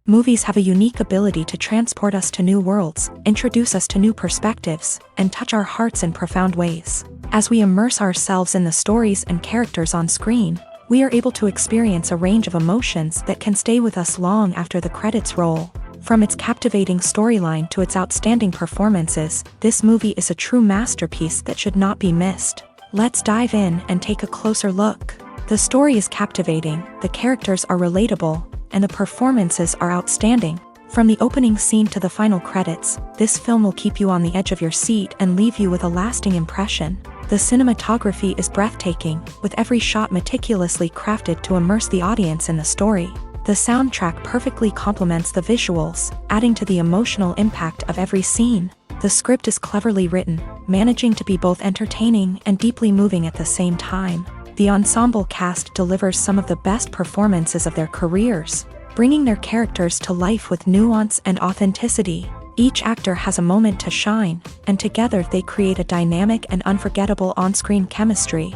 Movies have a unique ability to transport us to new worlds, introduce us to new perspectives, and touch our hearts in profound ways. As we immerse ourselves in the stories and characters on screen, we are able to experience a range of emotions that can stay with us long after the credits roll. From its captivating storyline to its outstanding performances, this movie is a true masterpiece that should not be missed. Let's dive in and take a closer look. The story is captivating, the characters are relatable, and the performances are outstanding. From the opening scene to the final credits, this film will keep you on the edge of your seat and leave you with a lasting impression. The cinematography is breathtaking, with every shot meticulously crafted to immerse the audience in the story. The soundtrack perfectly complements the visuals, adding to the emotional impact of every scene. The script is cleverly written, managing to be both entertaining and deeply moving at the same time. The ensemble cast delivers some of the best performances of their careers, bringing their characters to life with nuance and authenticity. Each actor has a moment to shine, and together they create a dynamic and unforgettable on-screen chemistry.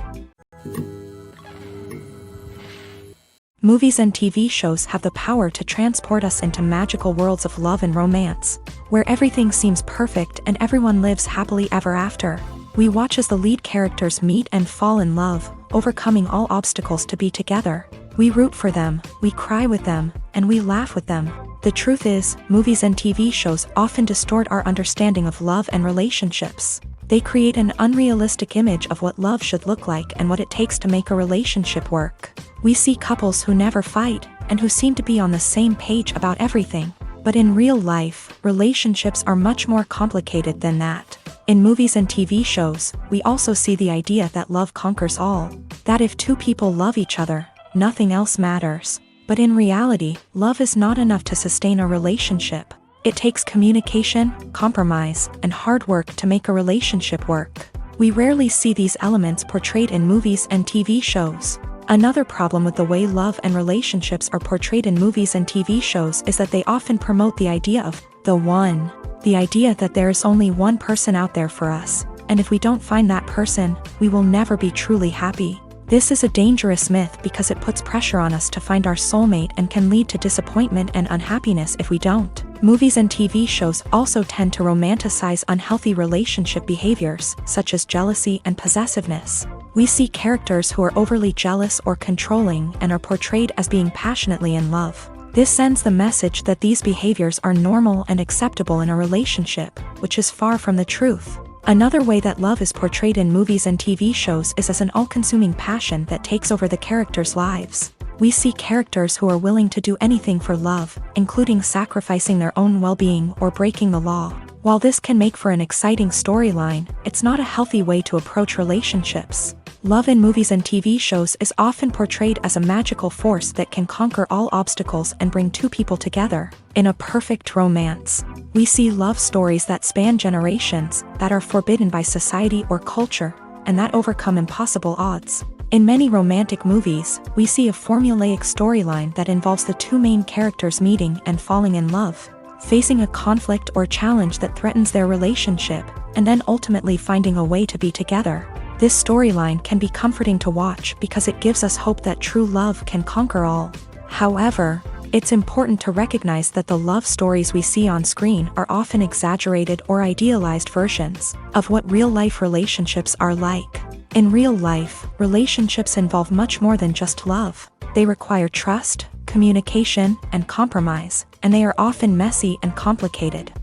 Movies and TV shows have the power to transport us into magical worlds of love and romance, where everything seems perfect and everyone lives happily ever after. We watch as the lead characters meet and fall in love, overcoming all obstacles to be together. We root for them, we cry with them, and we laugh with them. The truth is, movies and TV shows often distort our understanding of love and relationships. They create an unrealistic image of what love should look like and what it takes to make a relationship work. We see couples who never fight, and who seem to be on the same page about everything. But in real life, relationships are much more complicated than that. In movies and TV shows, we also see the idea that love conquers all. That if two people love each other, nothing else matters. But in reality, love is not enough to sustain a relationship. It takes communication, compromise, and hard work to make a relationship work. We rarely see these elements portrayed in movies and TV shows. Another problem with the way love and relationships are portrayed in movies and TV shows is that they often promote the idea of the one. The idea that there is only one person out there for us, and if we don't find that person, we will never be truly happy. This is a dangerous myth because it puts pressure on us to find our soulmate and can lead to disappointment and unhappiness if we don't. Movies and TV shows also tend to romanticize unhealthy relationship behaviors, such as jealousy and possessiveness. We see characters who are overly jealous or controlling and are portrayed as being passionately in love. This sends the message that these behaviors are normal and acceptable in a relationship, which is far from the truth. Another way that love is portrayed in movies and TV shows is as an all-consuming passion that takes over the characters' lives. We see characters who are willing to do anything for love, including sacrificing their own well-being or breaking the law. While this can make for an exciting storyline, it's not a healthy way to approach relationships. Love in movies and TV shows is often portrayed as a magical force that can conquer all obstacles and bring two people together. In a perfect romance, we see love stories that span generations, that are forbidden by society or culture, and that overcome impossible odds. In many romantic movies, we see a formulaic storyline that involves the two main characters meeting and falling in love, facing a conflict or challenge that threatens their relationship, and then ultimately finding a way to be together. This storyline can be comforting to watch because it gives us hope that true love can conquer all. However, it's important to recognize that the love stories we see on screen are often exaggerated or idealized versions of what real-life relationships are like. In real life, relationships involve much more than just love. They require trust, communication, and compromise, and they are often messy and complicated.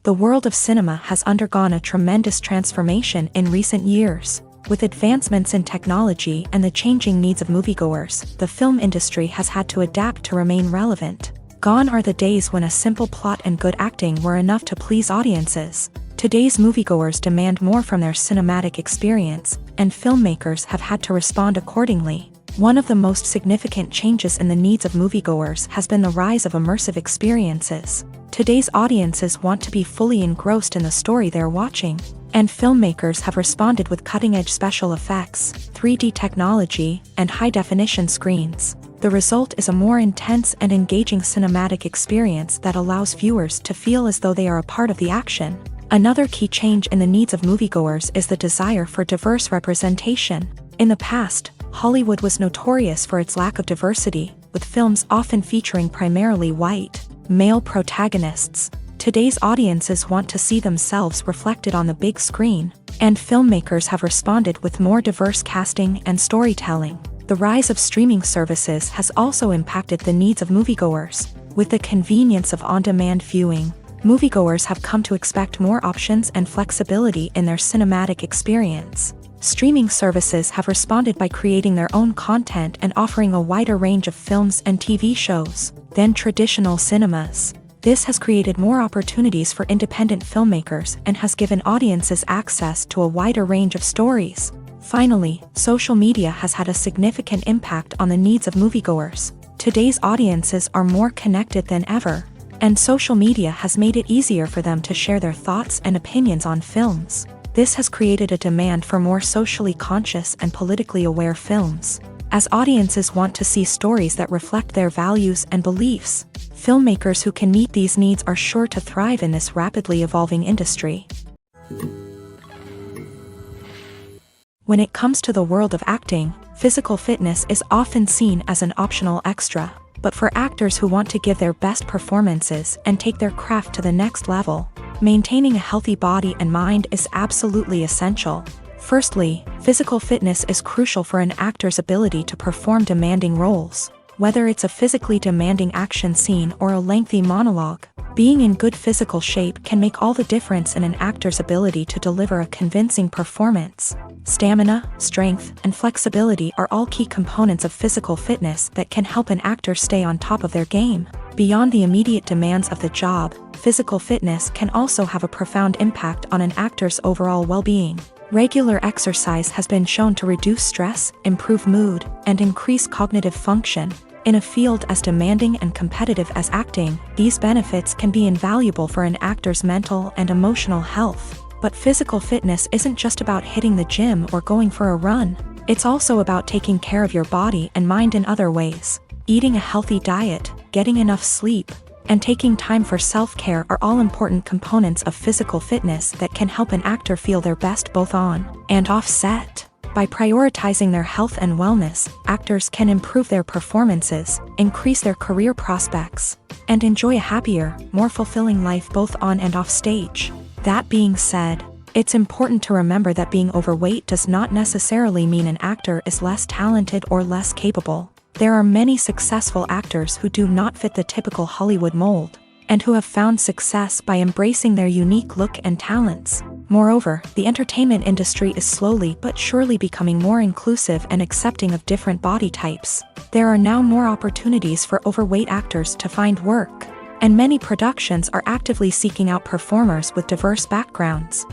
The world of cinema has undergone a tremendous transformation in recent years. With advancements in technology and the changing needs of moviegoers, the film industry has had to adapt to remain relevant. Gone are the days when a simple plot and good acting were enough to please audiences. Today's moviegoers demand more from their cinematic experience, and filmmakers have had to respond accordingly. One of the most significant changes in the needs of moviegoers has been the rise of immersive experiences. Today's audiences want to be fully engrossed in the story they're watching, and filmmakers have responded with cutting-edge special effects, 3D technology, and high-definition screens. The result is a more intense and engaging cinematic experience that allows viewers to feel as though they are a part of the action. Another key change in the needs of moviegoers is the desire for diverse representation. In the past, Hollywood was notorious for its lack of diversity, with films often featuring primarily white, male protagonists. Today's audiences want to see themselves reflected on the big screen, and filmmakers have responded with more diverse casting and storytelling. The rise of streaming services has also impacted the needs of moviegoers. With the convenience of on-demand viewing, moviegoers have come to expect more options and flexibility in their cinematic experience. Streaming services have responded by creating their own content and offering a wider range of films and TV shows than traditional cinemas. This has created more opportunities for independent filmmakers and has given audiences access to a wider range of stories. Finally, social media has had a significant impact on the needs of moviegoers. Today's audiences are more connected than ever, and social media has made it easier for them to share their thoughts and opinions on films. This has created a demand for more socially conscious and politically aware films. As audiences want to see stories that reflect their values and beliefs, filmmakers who can meet these needs are sure to thrive in this rapidly evolving industry. When it comes to the world of acting, physical fitness is often seen as an optional extra. But for actors who want to give their best performances and take their craft to the next level, maintaining a healthy body and mind is absolutely essential. Firstly, physical fitness is crucial for an actor's ability to perform demanding roles. Whether it's a physically demanding action scene or a lengthy monologue, being in good physical shape can make all the difference in an actor's ability to deliver a convincing performance. Stamina, strength, and flexibility are all key components of physical fitness that can help an actor stay on top of their game. Beyond the immediate demands of the job, physical fitness can also have a profound impact on an actor's overall well-being. Regular exercise has been shown to reduce stress, improve mood, and increase cognitive function. In a field as demanding and competitive as acting, these benefits can be invaluable for an actor's mental and emotional health. But physical fitness isn't just about hitting the gym or going for a run. It's also about taking care of your body and mind in other ways. Eating a healthy diet, getting enough sleep, and taking time for self-care are all important components of physical fitness that can help an actor feel their best both on and off set. By prioritizing their health and wellness, actors can improve their performances, increase their career prospects, and enjoy a happier, more fulfilling life both on and off stage. That being said, it's important to remember that being overweight does not necessarily mean an actor is less talented or less capable. There are many successful actors who do not fit the typical Hollywood mold, and who have found success by embracing their unique look and talents. Moreover, the entertainment industry is slowly but surely becoming more inclusive and accepting of different body types. There are now more opportunities for overweight actors to find work, and many productions are actively seeking out performers with diverse backgrounds.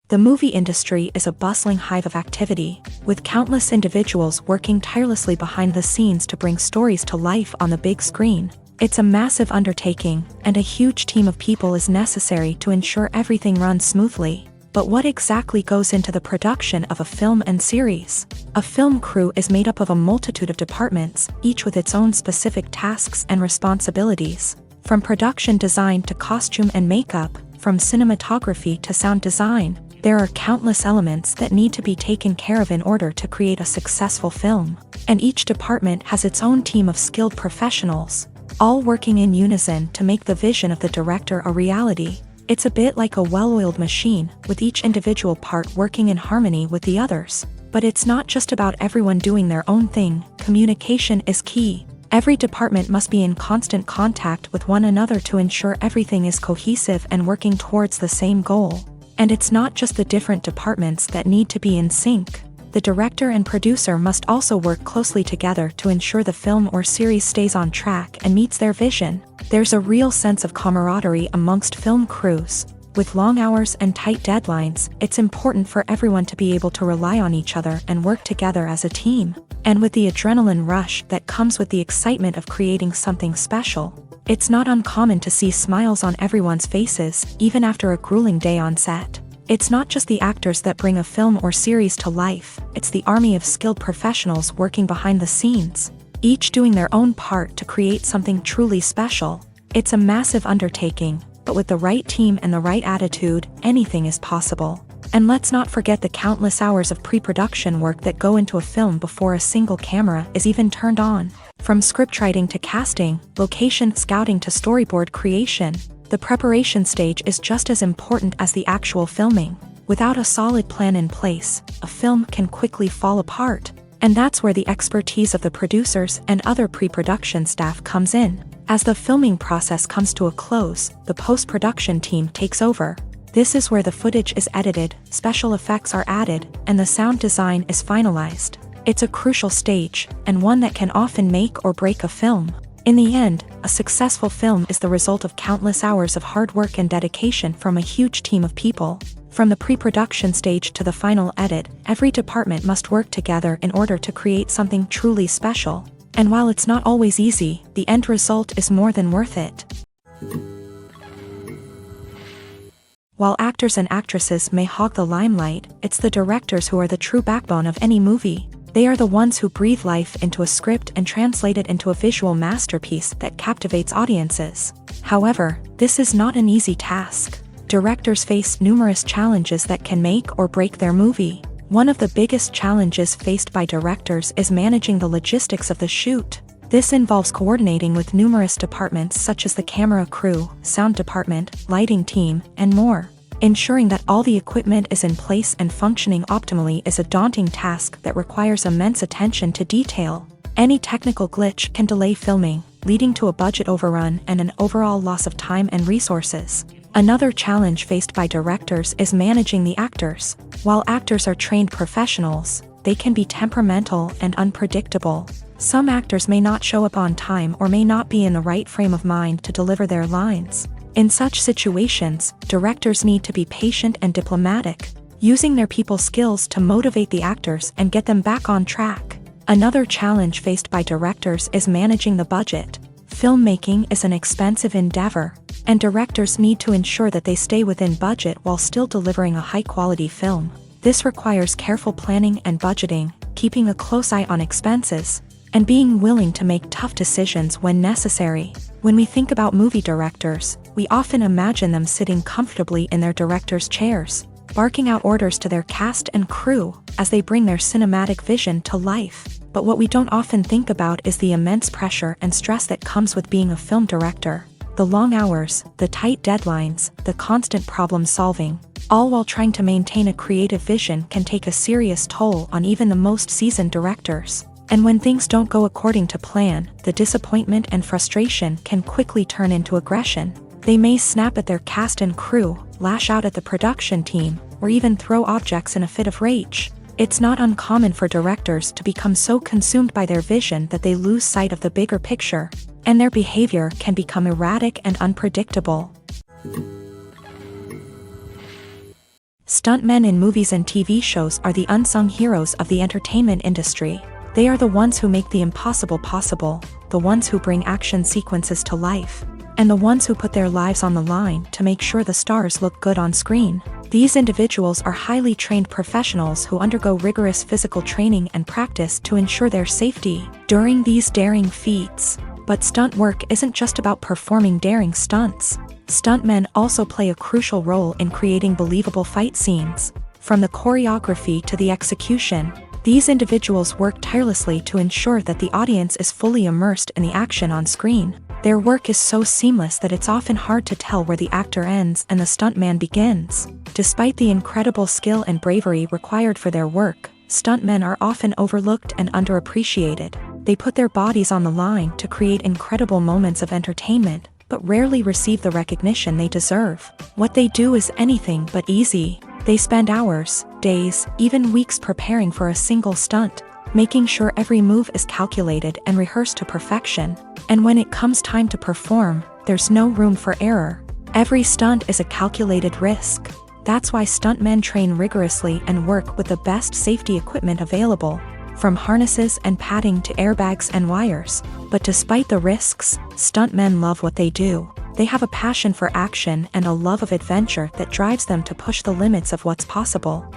The movie industry is a bustling hive of activity, with countless individuals working tirelessly behind the scenes to bring stories to life on the big screen. It's a massive undertaking, and a huge team of people is necessary to ensure everything runs smoothly. But what exactly goes into the production of a film and series? A film crew is made up of a multitude of departments, each with its own specific tasks and responsibilities. From production design to costume and makeup, from cinematography to sound design, there are countless elements that need to be taken care of in order to create a successful film. And each department has its own team of skilled professionals, all working in unison to make the vision of the director a reality. It's a bit like a well-oiled machine, with each individual part working in harmony with the others. But it's not just about everyone doing their own thing. Communication is key. Every department must be in constant contact with one another to ensure everything is cohesive and working towards the same goal. And it's not just the different departments that need to be in sync. The director and producer must also work closely together to ensure the film or series stays on track and meets their vision. There's a real sense of camaraderie amongst film crews. With long hours and tight deadlines, it's important for everyone to be able to rely on each other and work together as a team. And with the adrenaline rush that comes with the excitement of creating something special, it's not uncommon to see smiles on everyone's faces, even after a grueling day on set. It's not just the actors that bring a film or series to life, it's the army of skilled professionals working behind the scenes, each doing their own part to create something truly special. It's a massive undertaking, but with the right team and the right attitude, anything is possible. And let's not forget the countless hours of pre-production work that go into a film before a single camera is even turned on. From scriptwriting to casting, location scouting to storyboard creation, the preparation stage is just as important as the actual filming. Without a solid plan in place, a film can quickly fall apart. And that's where the expertise of the producers and other pre-production staff comes in. As the filming process comes to a close, the post-production team takes over. This is where the footage is edited, special effects are added, and the sound design is finalized. It's a crucial stage, and one that can often make or break a film. In the end, a successful film is the result of countless hours of hard work and dedication from a huge team of people. From the pre-production stage to the final edit, every department must work together in order to create something truly special. And while it's not always easy, the end result is more than worth it. While actors and actresses may hog the limelight, it's the directors who are the true backbone of any movie. They are the ones who breathe life into a script and translate it into a visual masterpiece that captivates audiences. However, this is not an easy task. Directors face numerous challenges that can make or break their movie. One of the biggest challenges faced by directors is managing the logistics of the shoot. This involves coordinating with numerous departments such as the camera crew, sound department, lighting team, and more. Ensuring that all the equipment is in place and functioning optimally is a daunting task that requires immense attention to detail. Any technical glitch can delay filming, leading to a budget overrun and an overall loss of time and resources. Another challenge faced by directors is managing the actors. While actors are trained professionals, they can be temperamental and unpredictable. Some actors may not show up on time or may not be in the right frame of mind to deliver their lines. In such situations, directors need to be patient and diplomatic, using their people skills to motivate the actors and get them back on track. Another challenge faced by directors is managing the budget. Filmmaking is an expensive endeavor, and directors need to ensure that they stay within budget while still delivering a high-quality film. This requires careful planning and budgeting, keeping a close eye on expenses, and being willing to make tough decisions when necessary. When we think about movie directors, we often imagine them sitting comfortably in their director's chairs, barking out orders to their cast and crew as they bring their cinematic vision to life. But what we don't often think about is the immense pressure and stress that comes with being a film director. The long hours, the tight deadlines, the constant problem solving, all while trying to maintain a creative vision can take a serious toll on even the most seasoned directors. And when things don't go according to plan, the disappointment and frustration can quickly turn into aggression. They may snap at their cast and crew, lash out at the production team, or even throw objects in a fit of rage. It's not uncommon for directors to become so consumed by their vision that they lose sight of the bigger picture, and their behavior can become erratic and unpredictable. Stuntmen in movies and TV shows are the unsung heroes of the entertainment industry. They are the ones who make the impossible possible, the ones who bring action sequences to life, and the ones who put their lives on the line to make sure the stars look good on screen. These individuals are highly trained professionals who undergo rigorous physical training and practice to ensure their safety during these daring feats. But stunt work isn't just about performing daring stunts. Stuntmen also play a crucial role in creating believable fight scenes. From the choreography to the execution, these individuals work tirelessly to ensure that the audience is fully immersed in the action on screen. Their work is so seamless that it's often hard to tell where the actor ends and the stuntman begins. Despite the incredible skill and bravery required for their work, stuntmen are often overlooked and underappreciated. They put their bodies on the line to create incredible moments of entertainment, but rarely receive the recognition they deserve. What they do is anything but easy. They spend hours, days, even weeks preparing for a single stunt, making sure every move is calculated and rehearsed to perfection. And when it comes time to perform, there's no room for error. Every stunt is a calculated risk. That's why stuntmen train rigorously and work with the best safety equipment available, from harnesses and padding to airbags and wires. But despite the risks, stuntmen love what they do. They have a passion for action and a love of adventure that drives them to push the limits of what's possible.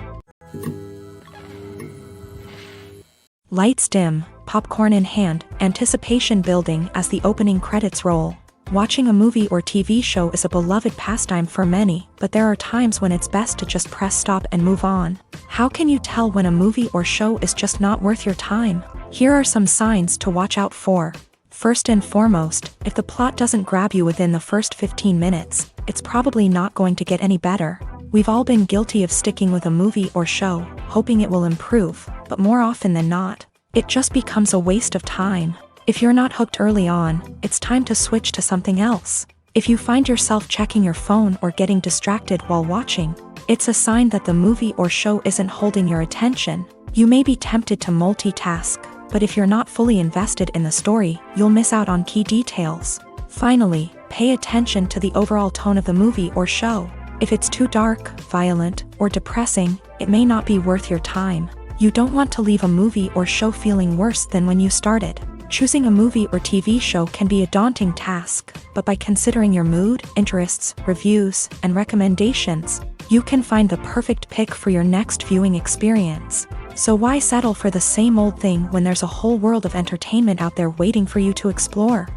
Lights dim, popcorn in hand, anticipation building as the opening credits roll. Watching a movie or TV show is a beloved pastime for many, but there are times when it's best to just press stop and move on. How can you tell when a movie or show is just not worth your time? Here are some signs to watch out for. First and foremost, if the plot doesn't grab you within the first 15 minutes, it's probably not going to get any better. We've all been guilty of sticking with a movie or show, hoping it will improve, but more often than not, it just becomes a waste of time. If you're not hooked early on, it's time to switch to something else. If you find yourself checking your phone or getting distracted while watching, it's a sign that the movie or show isn't holding your attention. You may be tempted to multitask, but if you're not fully invested in the story, you'll miss out on key details. Finally, pay attention to the overall tone of the movie or show. If it's too dark, violent, or depressing, it may not be worth your time. You don't want to leave a movie or show feeling worse than when you started. Choosing a movie or TV show can be a daunting task, but by considering your mood, interests, reviews, and recommendations, you can find the perfect pick for your next viewing experience. So why settle for the same old thing when there's a whole world of entertainment out there waiting for you to explore?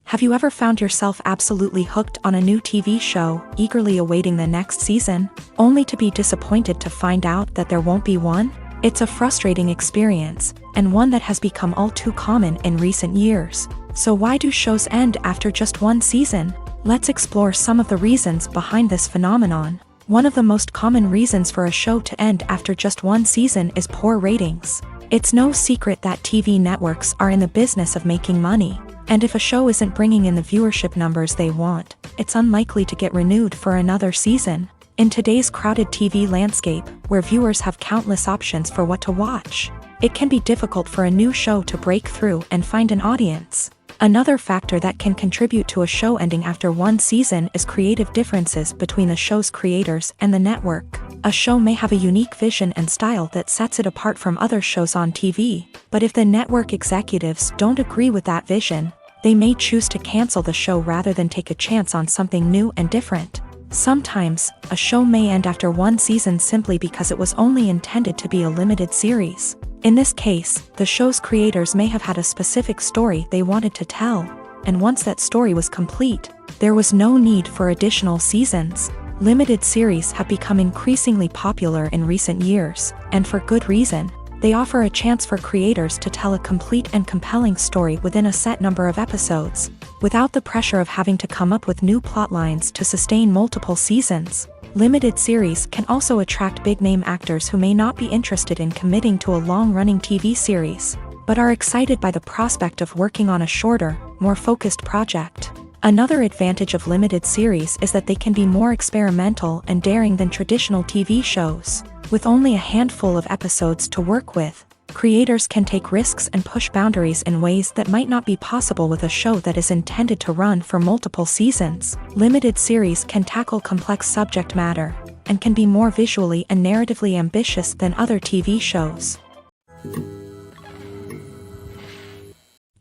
Have you ever found yourself absolutely hooked on a new TV show, eagerly awaiting the next season, only to be disappointed to find out that there won't be one? It's a frustrating experience, and one that has become all too common in recent years. So why do shows end after just one season? Let's explore some of the reasons behind this phenomenon. One of the most common reasons for a show to end after just one season is poor ratings. It's no secret that TV networks are in the business of making money, and if a show isn't bringing in the viewership numbers they want, it's unlikely to get renewed for another season. In today's crowded TV landscape, where viewers have countless options for what to watch, it can be difficult for a new show to break through and find an audience. Another factor that can contribute to a show ending after one season is creative differences between the show's creators and the network. A show may have a unique vision and style that sets it apart from other shows on TV, but if the network executives don't agree with that vision, they may choose to cancel the show rather than take a chance on something new and different. Sometimes, a show may end after one season simply because it was only intended to be a limited series. In this case, the show's creators may have had a specific story they wanted to tell, and once that story was complete, there was no need for additional seasons. Limited series have become increasingly popular in recent years, and for good reason. They offer a chance for creators to tell a complete and compelling story within a set number of episodes, without the pressure of having to come up with new plotlines to sustain multiple seasons. Limited series can also attract big-name actors who may not be interested in committing to a long-running TV series, but are excited by the prospect of working on a shorter, more focused project. Another advantage of limited series is that they can be more experimental and daring than traditional TV shows. With only a handful of episodes to work with, creators can take risks and push boundaries in ways that might not be possible with a show that is intended to run for multiple seasons. Limited series can tackle complex subject matter, and can be more visually and narratively ambitious than other TV shows.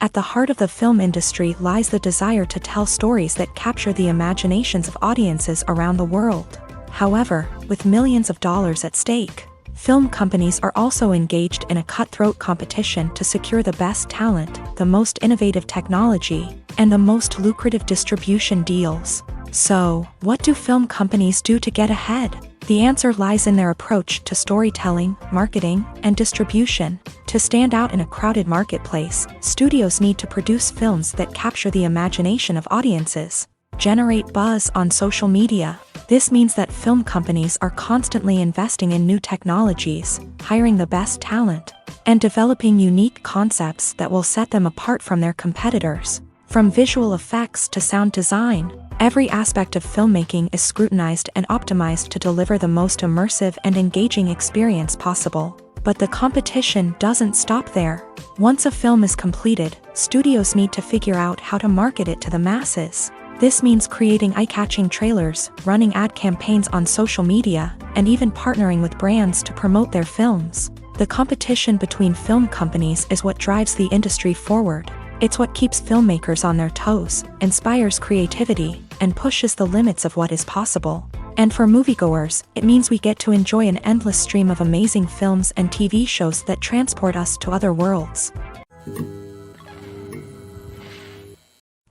At the heart of the film industry lies the desire to tell stories that capture the imaginations of audiences around the world. However, with millions of dollars at stake, film companies are also engaged in a cutthroat competition to secure the best talent, the most innovative technology, and the most lucrative distribution deals. So, what do film companies do to get ahead? The answer lies in their approach to storytelling, marketing, and distribution. To stand out in a crowded marketplace, studios need to produce films that capture the imagination of audiences, generate buzz on social media. This means that film companies are constantly investing in new technologies, hiring the best talent, and developing unique concepts that will set them apart from their competitors. From visual effects to sound design, every aspect of filmmaking is scrutinized and optimized to deliver the most immersive and engaging experience possible. But the competition doesn't stop there. Once a film is completed, studios need to figure out how to market it to the masses. This means creating eye-catching trailers, running ad campaigns on social media, and even partnering with brands to promote their films. The competition between film companies is what drives the industry forward. It's what keeps filmmakers on their toes, inspires creativity, and pushes the limits of what is possible. And for moviegoers, it means we get to enjoy an endless stream of amazing films and TV shows that transport us to other worlds.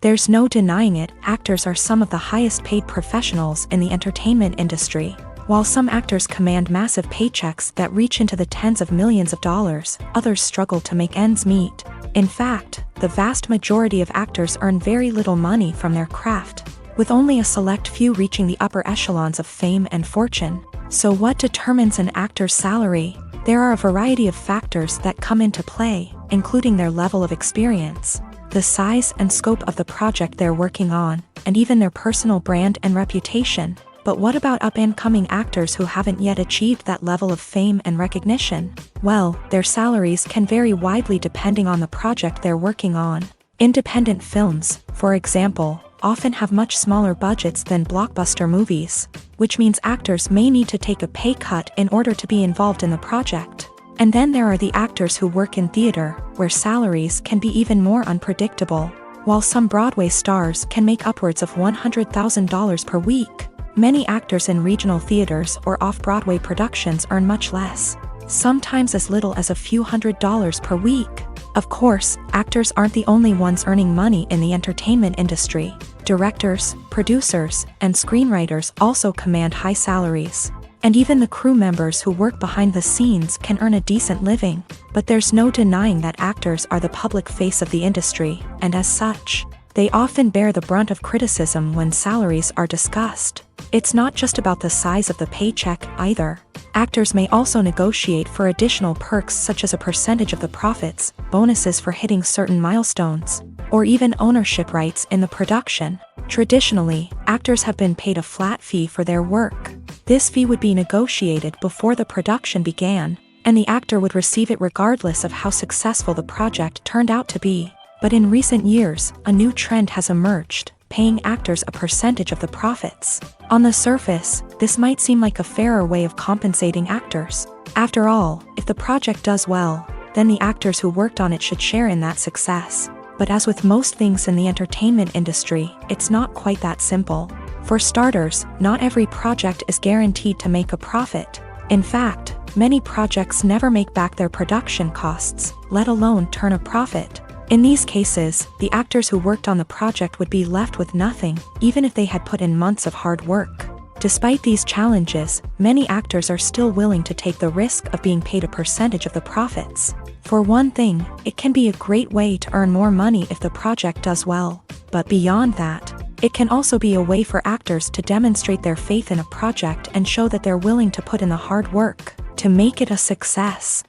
There's no denying it, actors are some of the highest paid professionals in the entertainment industry. While some actors command massive paychecks that reach into the tens of millions of dollars, others struggle to make ends meet. In fact, the vast majority of actors earn very little money from their craft, with only a select few reaching the upper echelons of fame and fortune. So what determines an actor's salary? There are a variety of factors that come into play, including their level of experience, the size and scope of the project they're working on, and even their personal brand and reputation. But what about up-and-coming actors who haven't yet achieved that level of fame and recognition? Well, their salaries can vary widely depending on the project they're working on. Independent films, for example, often have much smaller budgets than blockbuster movies, which means actors may need to take a pay cut in order to be involved in the project. And then there are the actors who work in theater, where salaries can be even more unpredictable. While some Broadway stars can make upwards of $100,000 per week, many actors in regional theaters or off-Broadway productions earn much less, sometimes as little as a few $100s per week. Of course, actors aren't the only ones earning money in the entertainment industry. Directors, producers, and screenwriters also command high salaries. And even the crew members who work behind the scenes can earn a decent living. But there's no denying that actors are the public face of the industry, and as such, they often bear the brunt of criticism when salaries are discussed. It's not just about the size of the paycheck either. Actors may also negotiate for additional perks such as a percentage of the profits, bonuses for hitting certain milestones, or even ownership rights in the production. Traditionally, actors have been paid a flat fee for their work. This fee would be negotiated before the production began, and the actor would receive it regardless of how successful the project turned out to be. But in recent years, a new trend has emerged, paying actors a percentage of the profits. On the surface, this might seem like a fairer way of compensating actors. After all, if the project does well, then the actors who worked on it should share in that success. But as with most things in the entertainment industry, it's not quite that simple. For starters, not every project is guaranteed to make a profit. In fact, many projects never make back their production costs, let alone turn a profit. In these cases, the actors who worked on the project would be left with nothing, even if they had put in months of hard work. Despite these challenges, many actors are still willing to take the risk of being paid a percentage of the profits. For one thing, it can be a great way to earn more money if the project does well. But beyond that, it can also be a way for actors to demonstrate their faith in a project and show that they're willing to put in the hard work to make it a success.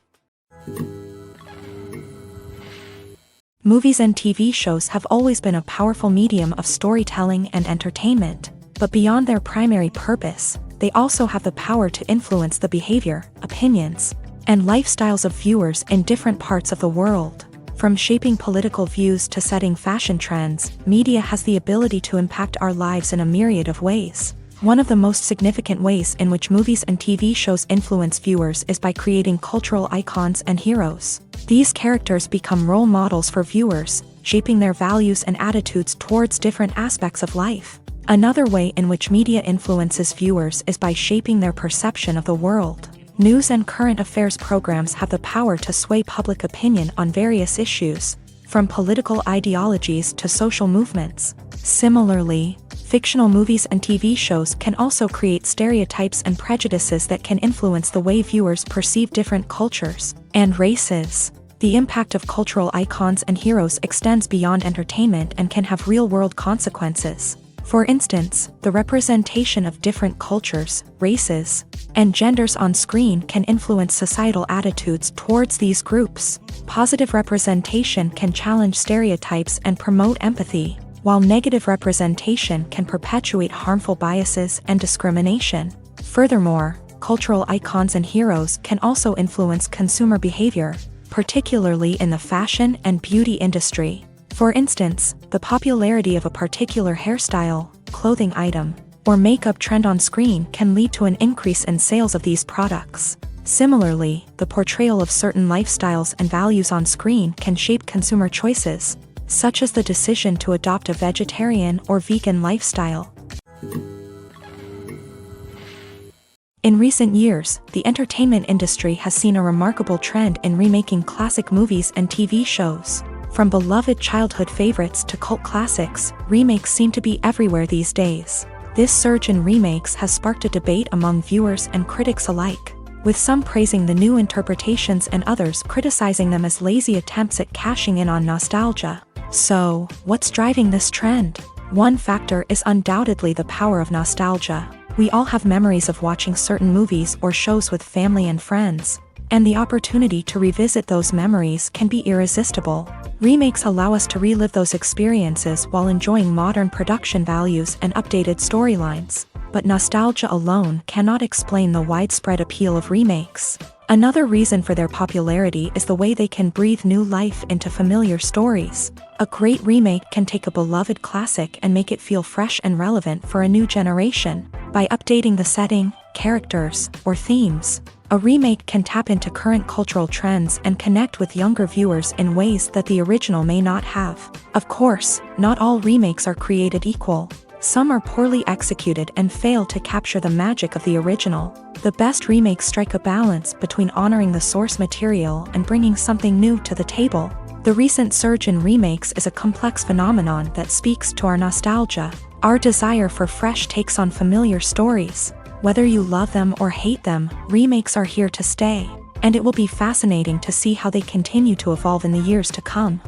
Movies and TV shows have always been a powerful medium of storytelling and entertainment, but beyond their primary purpose, they also have the power to influence the behavior, opinions, and lifestyles of viewers in different parts of the world. From shaping political views to setting fashion trends, media has the ability to impact our lives in a myriad of ways. One of the most significant ways in which movies and TV shows influence viewers is by creating cultural icons and heroes. These characters become role models for viewers, shaping their values and attitudes towards different aspects of life. Another way in which media influences viewers is by shaping their perception of the world. News and current affairs programs have the power to sway public opinion on various issues, from political ideologies to social movements. Similarly, fictional movies and TV shows can also create stereotypes and prejudices that can influence the way viewers perceive different cultures and races. The impact of cultural icons and heroes extends beyond entertainment and can have real-world consequences. For instance, the representation of different cultures, races, and genders on screen can influence societal attitudes towards these groups. Positive representation can challenge stereotypes and promote empathy, while negative representation can perpetuate harmful biases and discrimination. Furthermore, cultural icons and heroes can also influence consumer behavior, particularly in the fashion and beauty industry. For instance, the popularity of a particular hairstyle, clothing item, or makeup trend on screen can lead to an increase in sales of these products. Similarly, the portrayal of certain lifestyles and values on screen can shape consumer choices, such as the decision to adopt a vegetarian or vegan lifestyle. In recent years, the entertainment industry has seen a remarkable trend in remaking classic movies and TV shows. From beloved childhood favorites to cult classics, remakes seem to be everywhere these days. This surge in remakes has sparked a debate among viewers and critics alike, with some praising the new interpretations and others criticizing them as lazy attempts at cashing in on nostalgia. So, what's driving this trend? One factor is undoubtedly the power of nostalgia. We all have memories of watching certain movies or shows with family and friends, and the opportunity to revisit those memories can be irresistible. Remakes allow us to relive those experiences while enjoying modern production values and updated storylines, but nostalgia alone cannot explain the widespread appeal of remakes. Another reason for their popularity is the way they can breathe new life into familiar stories. A great remake can take a beloved classic and make it feel fresh and relevant for a new generation. By updating the setting, characters, or themes, a remake can tap into current cultural trends and connect with younger viewers in ways that the original may not have. Of course, not all remakes are created equal. Some are poorly executed and fail to capture the magic of the original. The best remakes strike a balance between honoring the source material and bringing something new to the table. The recent surge in remakes is a complex phenomenon that speaks to our nostalgia, our desire for fresh takes on familiar stories. Whether you love them or hate them, remakes are here to stay, and it will be fascinating to see how they continue to evolve in the years to come.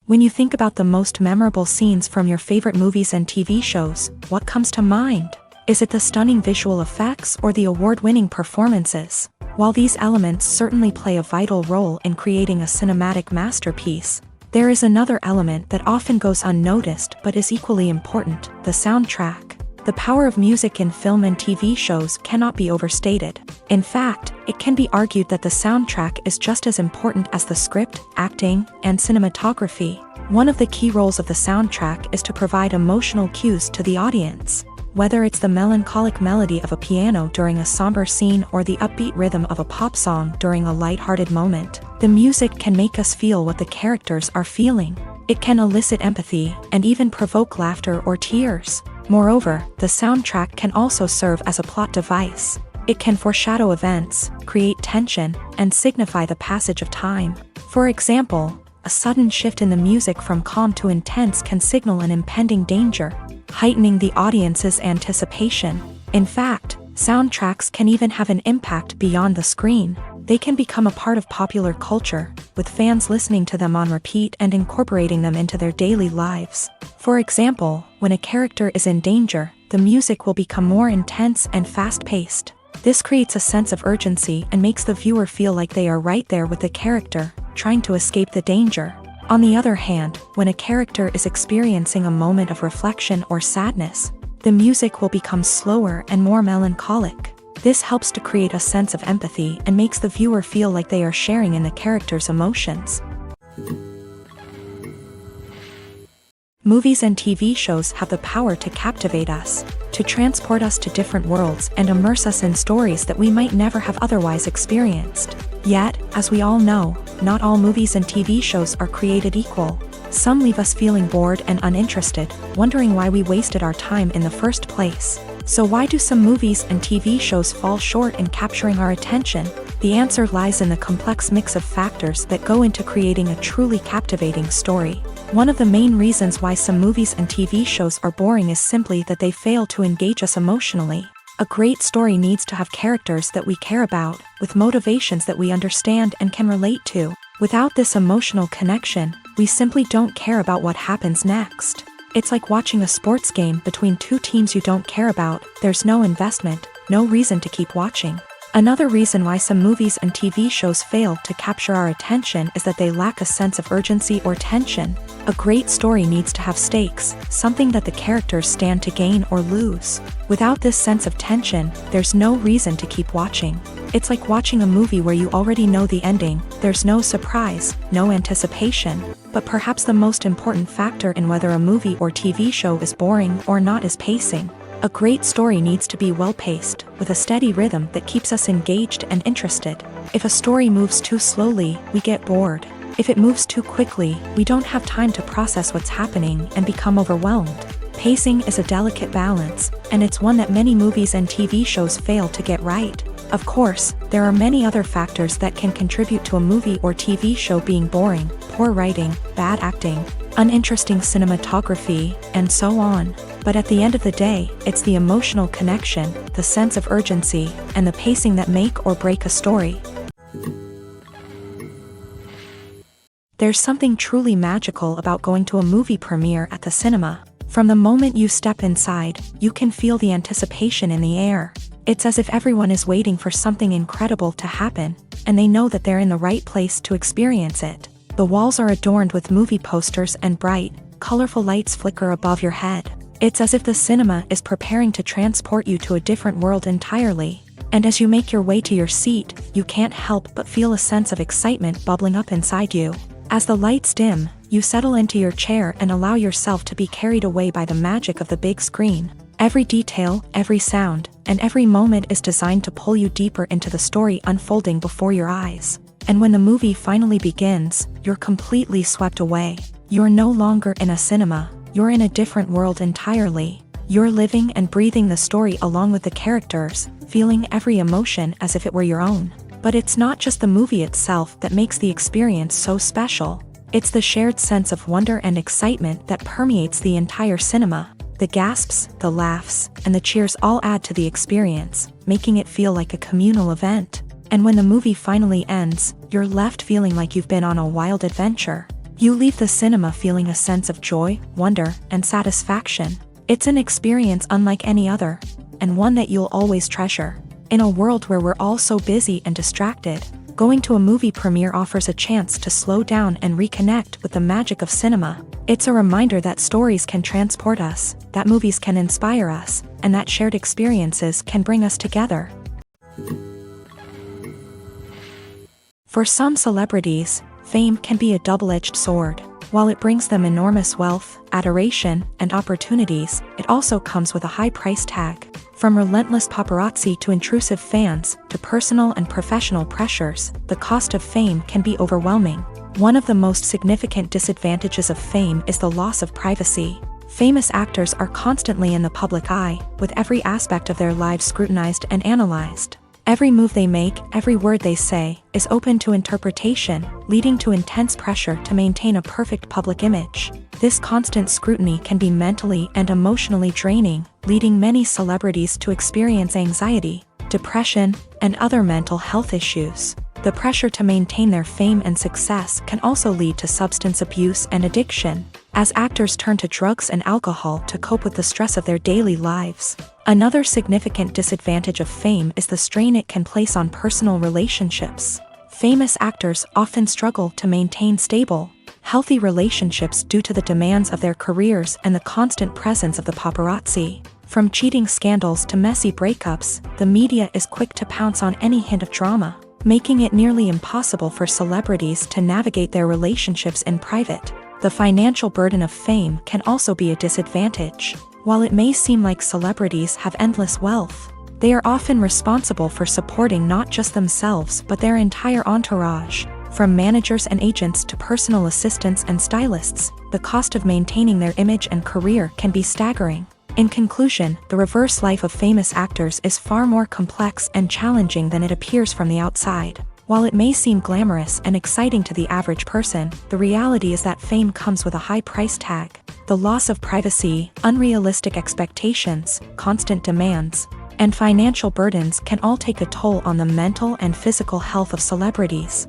When you think about the most memorable scenes from your favorite movies and TV shows, what comes to mind? Is it the stunning visual effects or the award-winning performances? While these elements certainly play a vital role in creating a cinematic masterpiece, there is another element that often goes unnoticed but is equally important: the soundtrack. The power of music in film and TV shows cannot be overstated. In fact, it can be argued that the soundtrack is just as important as the script, acting, and cinematography. One of the key roles of the soundtrack is to provide emotional cues to the audience. Whether it's the melancholic melody of a piano during a somber scene or the upbeat rhythm of a pop song during a light-hearted moment, the music can make us feel what the characters are feeling. It can elicit empathy and even provoke laughter or tears. Moreover, the soundtrack can also serve as a plot device. It can foreshadow events, create tension, and signify the passage of time. For example, a sudden shift in the music from calm to intense can signal an impending danger, heightening the audience's anticipation. In fact, soundtracks can even have an impact beyond the screen. They can become a part of popular culture, with fans listening to them on repeat and incorporating them into their daily lives. For example, when a character is in danger, the music will become more intense and fast-paced. This creates a sense of urgency and makes the viewer feel like they are right there with the character, trying to escape the danger. On the other hand, when a character is experiencing a moment of reflection or sadness, the music will become slower and more melancholic. This helps to create a sense of empathy and makes the viewer feel like they are sharing in the character's emotions. Movies and TV shows have the power to captivate us, to transport us to different worlds and immerse us in stories that we might never have otherwise experienced. Yet, as we all know, not all movies and TV shows are created equal. Some leave us feeling bored and uninterested, wondering why we wasted our time in the first place. So why do some movies and TV shows fall short in capturing our attention? The answer lies in the complex mix of factors that go into creating a truly captivating story. One of the main reasons why some movies and TV shows are boring is simply that they fail to engage us emotionally. A great story needs to have characters that we care about, with motivations that we understand and can relate to. Without this emotional connection, we simply don't care about what happens next. It's like watching a sports game between two teams you don't care about. There's no investment, no reason to keep watching. Another reason why some movies and TV shows fail to capture our attention is that they lack a sense of urgency or tension. A great story needs to have stakes, something that the characters stand to gain or lose. Without this sense of tension, there's no reason to keep watching. It's like watching a movie where you already know the ending. There's no surprise, no anticipation. But perhaps the most important factor in whether a movie or TV show is boring or not is pacing. A great story needs to be well-paced, with a steady rhythm that keeps us engaged and interested. If a story moves too slowly, we get bored. If it moves too quickly, we don't have time to process what's happening and become overwhelmed. Pacing is a delicate balance, and it's one that many movies and TV shows fail to get right. Of course, there are many other factors that can contribute to a movie or TV show being boring: poor writing, bad acting, uninteresting cinematography, and so on. But at the end of the day, it's the emotional connection, the sense of urgency, and the pacing that make or break a story. There's something truly magical about going to a movie premiere at the cinema. From the moment you step inside, you can feel the anticipation in the air. It's as if everyone is waiting for something incredible to happen, and they know that they're in the right place to experience it. The walls are adorned with movie posters and bright, colorful lights flicker above your head. It's as if the cinema is preparing to transport you to a different world entirely. And as you make your way to your seat, you can't help but feel a sense of excitement bubbling up inside you. As the lights dim, you settle into your chair and allow yourself to be carried away by the magic of the big screen. Every detail, every sound, and every moment is designed to pull you deeper into the story unfolding before your eyes. And when the movie finally begins, you're completely swept away. You're no longer in a cinema, you're in a different world entirely. You're living and breathing the story along with the characters, feeling every emotion as if it were your own. But it's not just the movie itself that makes the experience so special. It's the shared sense of wonder and excitement that permeates the entire cinema. The gasps, the laughs, and the cheers all add to the experience, making it feel like a communal event. And when the movie finally ends, you're left feeling like you've been on a wild adventure. You leave the cinema feeling a sense of joy, wonder, and satisfaction. It's an experience unlike any other, and one that you'll always treasure. In a world where we're all so busy and distracted, going to a movie premiere offers a chance to slow down and reconnect with the magic of cinema. It's a reminder that stories can transport us, that movies can inspire us, and that shared experiences can bring us together. For some celebrities, fame can be a double-edged sword. While it brings them enormous wealth, adoration, and opportunities, it also comes with a high price tag. From relentless paparazzi to intrusive fans, to personal and professional pressures, the cost of fame can be overwhelming. One of the most significant disadvantages of fame is the loss of privacy. Famous actors are constantly in the public eye, with every aspect of their lives scrutinized and analyzed. Every move they make, every word they say, is open to interpretation, leading to intense pressure to maintain a perfect public image. This constant scrutiny can be mentally and emotionally draining, leading many celebrities to experience anxiety, depression, and other mental health issues. The pressure to maintain their fame and success can also lead to substance abuse and addiction, as actors turn to drugs and alcohol to cope with the stress of their daily lives. Another significant disadvantage of fame is the strain it can place on personal relationships. Famous actors often struggle to maintain stable, healthy relationships due to the demands of their careers and the constant presence of the paparazzi. From cheating scandals to messy breakups, the media is quick to pounce on any hint of drama, making it nearly impossible for celebrities to navigate their relationships in private. The financial burden of fame can also be a disadvantage. While it may seem like celebrities have endless wealth, they are often responsible for supporting not just themselves but their entire entourage. From managers and agents to personal assistants and stylists, the cost of maintaining their image and career can be staggering. In conclusion, the reverse life of famous actors is far more complex and challenging than it appears from the outside. While it may seem glamorous and exciting to the average person, the reality is that fame comes with a high price tag. The loss of privacy, unrealistic expectations, constant demands, and financial burdens can all take a toll on the mental and physical health of celebrities.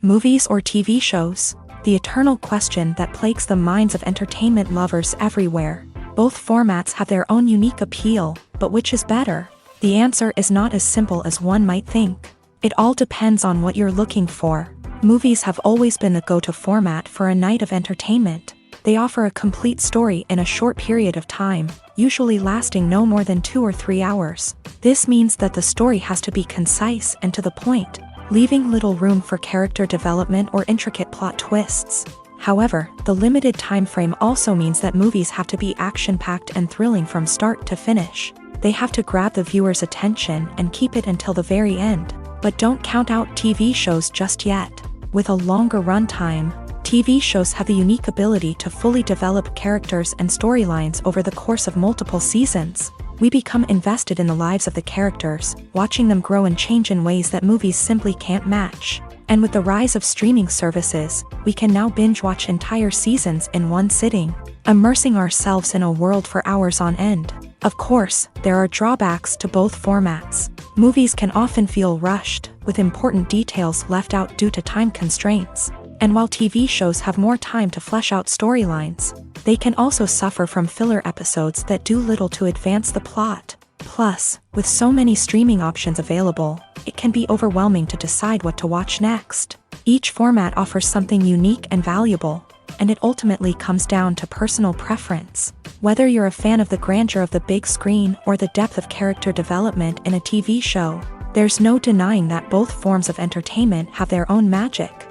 Movies or TV shows? The eternal question that plagues the minds of entertainment lovers everywhere. Both formats have their own unique appeal, but which is better? The answer is not as simple as one might think. It all depends on what you're looking for. Movies have always been the go-to format for a night of entertainment. They offer a complete story in a short period of time, usually lasting no more than 2 or 3 hours. This means that the story has to be concise and to the point, leaving little room for character development or intricate plot twists. However, the limited time frame also means that movies have to be action-packed and thrilling from start to finish. They have to grab the viewer's attention and keep it until the very end. But don't count out TV shows just yet. With a longer runtime, TV shows have the unique ability to fully develop characters and storylines over the course of multiple seasons. We become invested in the lives of the characters, watching them grow and change in ways that movies simply can't match. And with the rise of streaming services, we can now binge-watch entire seasons in one sitting, immersing ourselves in a world for hours on end. Of course, there are drawbacks to both formats. Movies can often feel rushed, with important details left out due to time constraints. And while TV shows have more time to flesh out storylines, they can also suffer from filler episodes that do little to advance the plot. Plus, with so many streaming options available, it can be overwhelming to decide what to watch next. Each format offers something unique and valuable, and it ultimately comes down to personal preference. Whether you're a fan of the grandeur of the big screen or the depth of character development in a TV show, there's no denying that both forms of entertainment have their own magic.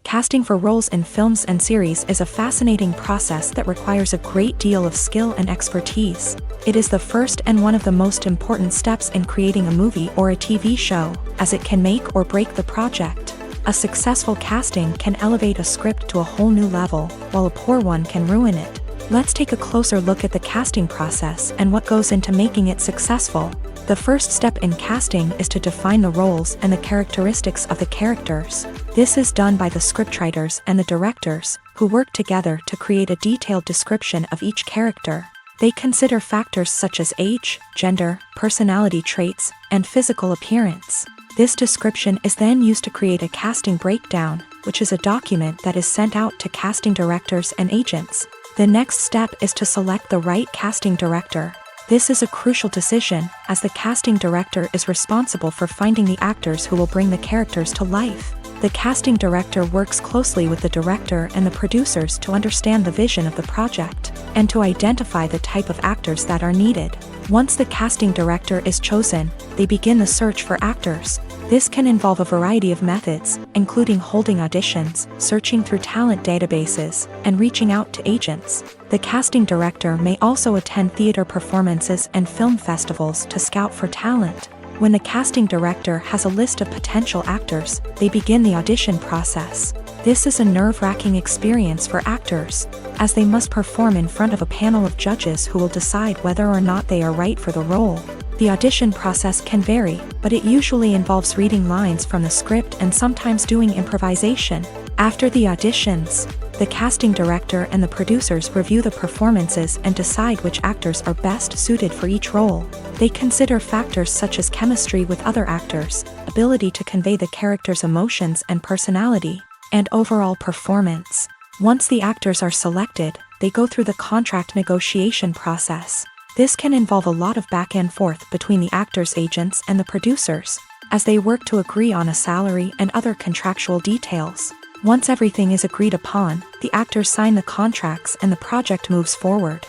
Casting for roles in films and series is a fascinating process that requires a great deal of skill and expertise. It is the first and one of the most important steps in creating a movie or a TV show, as it can make or break the project. A successful casting can elevate a script to a whole new level, while a poor one can ruin it. Let's take a closer look at the casting process and what goes into making it successful. The first step in casting is to define the roles and the characteristics of the characters. This is done by the scriptwriters and the directors, who work together to create a detailed description of each character. They consider factors such as age, gender, personality traits, and physical appearance. This description is then used to create a casting breakdown, which is a document that is sent out to casting directors and agents. The next step is to select the right casting director. This is a crucial decision, as the casting director is responsible for finding the actors who will bring the characters to life. The casting director works closely with the director and the producers to understand the vision of the project, and to identify the type of actors that are needed. Once the casting director is chosen, they begin the search for actors. This can involve a variety of methods, including holding auditions, searching through talent databases, and reaching out to agents. The casting director may also attend theater performances and film festivals to scout for talent. When the casting director has a list of potential actors, they begin the audition process. This is a nerve-wracking experience for actors, as they must perform in front of a panel of judges who will decide whether or not they are right for the role. The audition process can vary, but it usually involves reading lines from the script and sometimes doing improvisation. After the auditions, the casting director and the producers review the performances and decide which actors are best suited for each role. They consider factors such as chemistry with other actors, ability to convey the character's emotions and personality, and overall performance. Once the actors are selected, they go through the contract negotiation process. This can involve a lot of back and forth between the actors' agents and the producers, as they work to agree on a salary and other contractual details. Once everything is agreed upon, the actors sign the contracts and the project moves forward.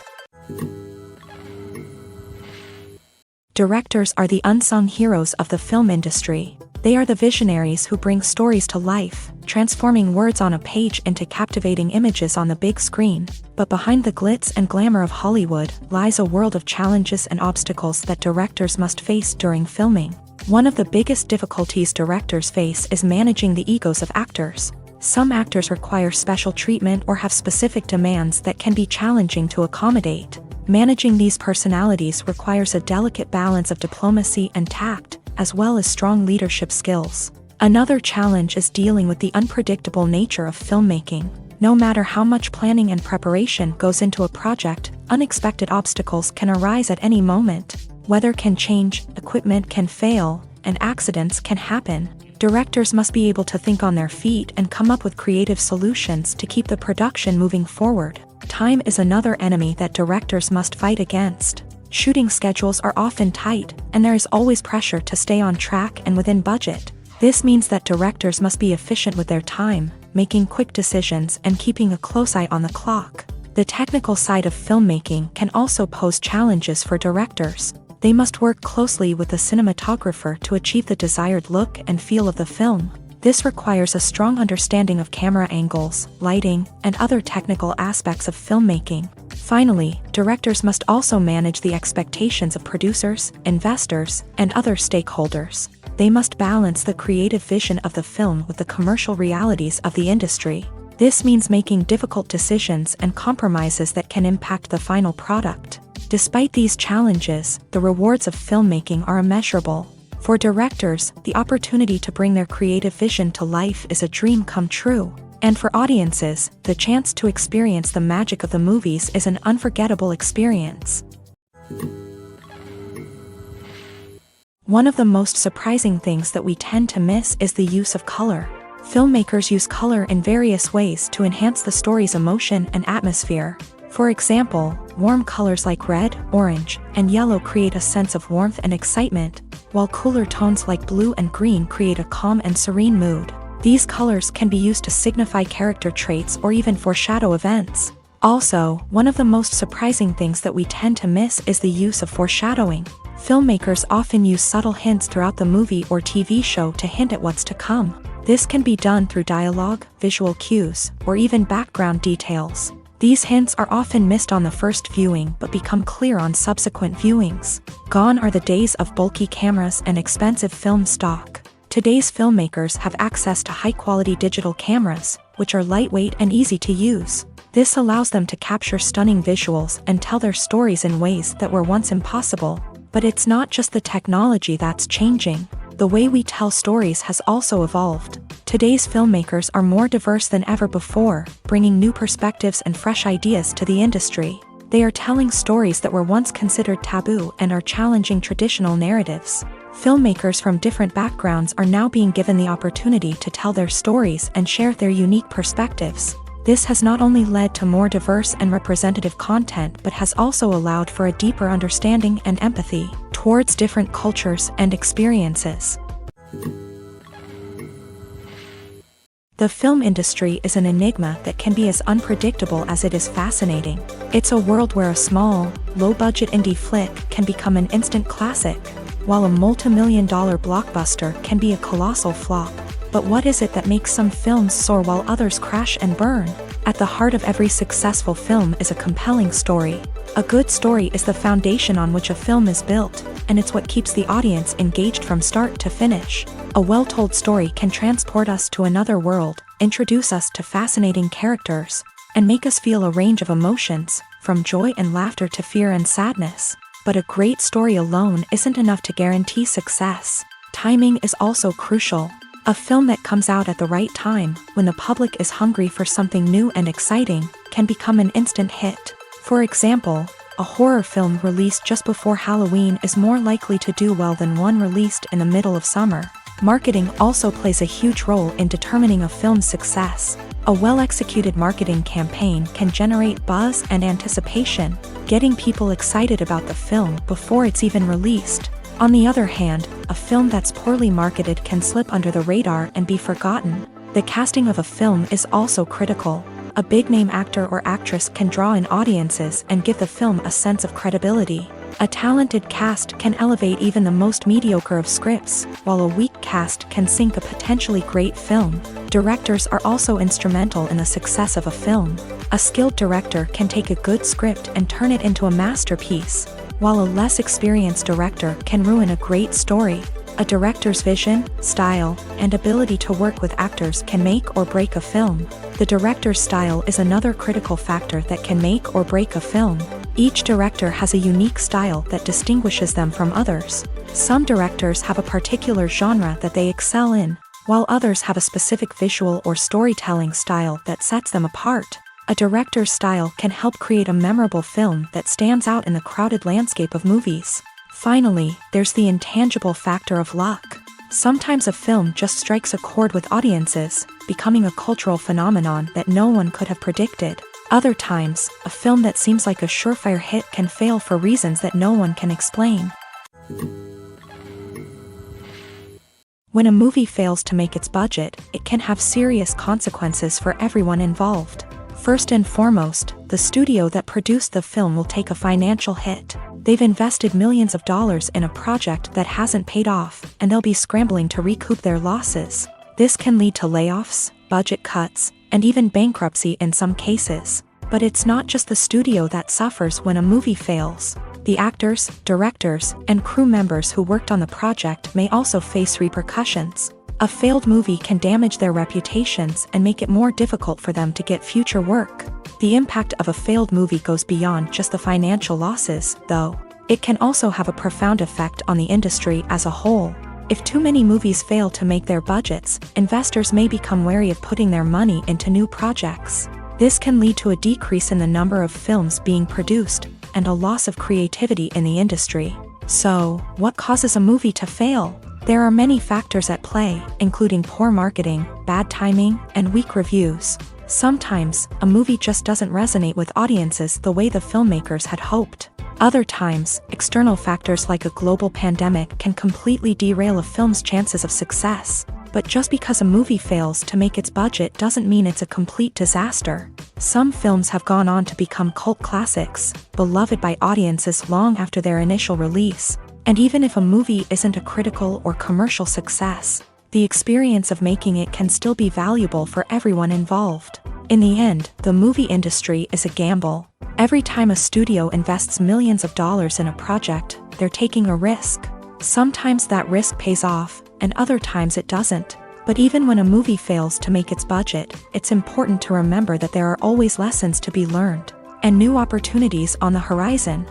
Directors are the unsung heroes of the film industry. They are the visionaries who bring stories to life, transforming words on a page into captivating images on the big screen. But behind the glitz and glamour of Hollywood lies a world of challenges and obstacles that directors must face during filming. One of the biggest difficulties directors face is managing the egos of actors. Some actors require special treatment or have specific demands that can be challenging to accommodate. Managing these personalities requires a delicate balance of diplomacy and tact, as well as strong leadership skills. Another challenge is dealing with the unpredictable nature of filmmaking. No matter how much planning and preparation goes into a project, unexpected obstacles can arise at any moment. Weather can change, equipment can fail, and accidents can happen. Directors must be able to think on their feet and come up with creative solutions to keep the production moving forward. Time is another enemy that directors must fight against. Shooting schedules are often tight, and there is always pressure to stay on track and within budget. This means that directors must be efficient with their time, making quick decisions and keeping a close eye on the clock. The technical side of filmmaking can also pose challenges for directors. They must work closely with the cinematographer to achieve the desired look and feel of the film. This requires a strong understanding of camera angles, lighting, and other technical aspects of filmmaking. Finally, directors must also manage the expectations of producers, investors, and other stakeholders. They must balance the creative vision of the film with the commercial realities of the industry. This means making difficult decisions and compromises that can impact the final product. Despite these challenges, the rewards of filmmaking are immeasurable. For directors, the opportunity to bring their creative vision to life is a dream come true. And for audiences, the chance to experience the magic of the movies is an unforgettable experience. One of the most surprising things that we tend to miss is the use of color. Filmmakers use color in various ways to enhance the story's emotion and atmosphere. For example, warm colors like red, orange, and yellow create a sense of warmth and excitement, while cooler tones like blue and green create a calm and serene mood. These colors can be used to signify character traits or even foreshadow events. Also, one of the most surprising things that we tend to miss is the use of foreshadowing. Filmmakers often use subtle hints throughout the movie or TV show to hint at what's to come. This can be done through dialogue, visual cues, or even background details. These hints are often missed on the first viewing but become clear on subsequent viewings. Gone are the days of bulky cameras and expensive film stock. Today's filmmakers have access to high-quality digital cameras, which are lightweight and easy to use. This allows them to capture stunning visuals and tell their stories in ways that were once impossible. But it's not just the technology that's changing. The way we tell stories has also evolved. Today's filmmakers are more diverse than ever before, bringing new perspectives and fresh ideas to the industry. They are telling stories that were once considered taboo and are challenging traditional narratives. Filmmakers from different backgrounds are now being given the opportunity to tell their stories and share their unique perspectives. This has not only led to more diverse and representative content but has also allowed for a deeper understanding and empathy towards different cultures and experiences. The film industry is an enigma that can be as unpredictable as it is fascinating. It's a world where a small, low-budget indie flick can become an instant classic, while a multi-million-dollar blockbuster can be a colossal flop. But what is it that makes some films soar while others crash and burn? At the heart of every successful film is a compelling story. A good story is the foundation on which a film is built, and it's what keeps the audience engaged from start to finish. A well-told story can transport us to another world, introduce us to fascinating characters, and make us feel a range of emotions, from joy and laughter to fear and sadness. But a great story alone isn't enough to guarantee success. Timing is also crucial. A film that comes out at the right time, when the public is hungry for something new and exciting, can become an instant hit. For example, a horror film released just before Halloween is more likely to do well than one released in the middle of summer. Marketing also plays a huge role in determining a film's success. A well-executed marketing campaign can generate buzz and anticipation, getting people excited about the film before it's even released. On the other hand, a film that's poorly marketed can slip under the radar and be forgotten. The casting of a film is also critical. A big-name actor or actress can draw in audiences and give the film a sense of credibility. A talented cast can elevate even the most mediocre of scripts, while a weak cast can sink a potentially great film. Directors are also instrumental in the success of a film. A skilled director can take a good script and turn it into a masterpiece, while a less experienced director can ruin a great story. A director's vision, style, and ability to work with actors can make or break a film. The director's style is another critical factor that can make or break a film. Each director has a unique style that distinguishes them from others. Some directors have a particular genre that they excel in, while others have a specific visual or storytelling style that sets them apart. A director's style can help create a memorable film that stands out in the crowded landscape of movies. Finally, there's the intangible factor of luck. Sometimes a film just strikes a chord with audiences, becoming a cultural phenomenon that no one could have predicted. Other times, a film that seems like a surefire hit can fail for reasons that no one can explain. When a movie fails to make its budget, it can have serious consequences for everyone involved. First and foremost, the studio that produced the film will take a financial hit. They've invested millions of dollars in a project that hasn't paid off, and they'll be scrambling to recoup their losses. This can lead to layoffs, budget cuts, and even bankruptcy in some cases. But it's not just the studio that suffers when a movie fails. The actors, directors, and crew members who worked on the project may also face repercussions. A failed movie can damage their reputations and make it more difficult for them to get future work. The impact of a failed movie goes beyond just the financial losses, though. It can also have a profound effect on the industry as a whole. If too many movies fail to make their budgets, investors may become wary of putting their money into new projects. This can lead to a decrease in the number of films being produced, and a loss of creativity in the industry. So, what causes a movie to fail? There are many factors at play, including poor marketing, bad timing, and weak reviews. Sometimes, a movie just doesn't resonate with audiences the way the filmmakers had hoped. Other times, external factors like a global pandemic can completely derail a film's chances of success. But just because a movie fails to make its budget doesn't mean it's a complete disaster. Some films have gone on to become cult classics, beloved by audiences long after their initial release. And even if a movie isn't a critical or commercial success, the experience of making it can still be valuable for everyone involved. In the end, the movie industry is a gamble. Every time a studio invests millions of dollars in a project, they're taking a risk. Sometimes that risk pays off, and other times it doesn't. But even when a movie fails to make its budget, it's important to remember that there are always lessons to be learned, and new opportunities on the horizon.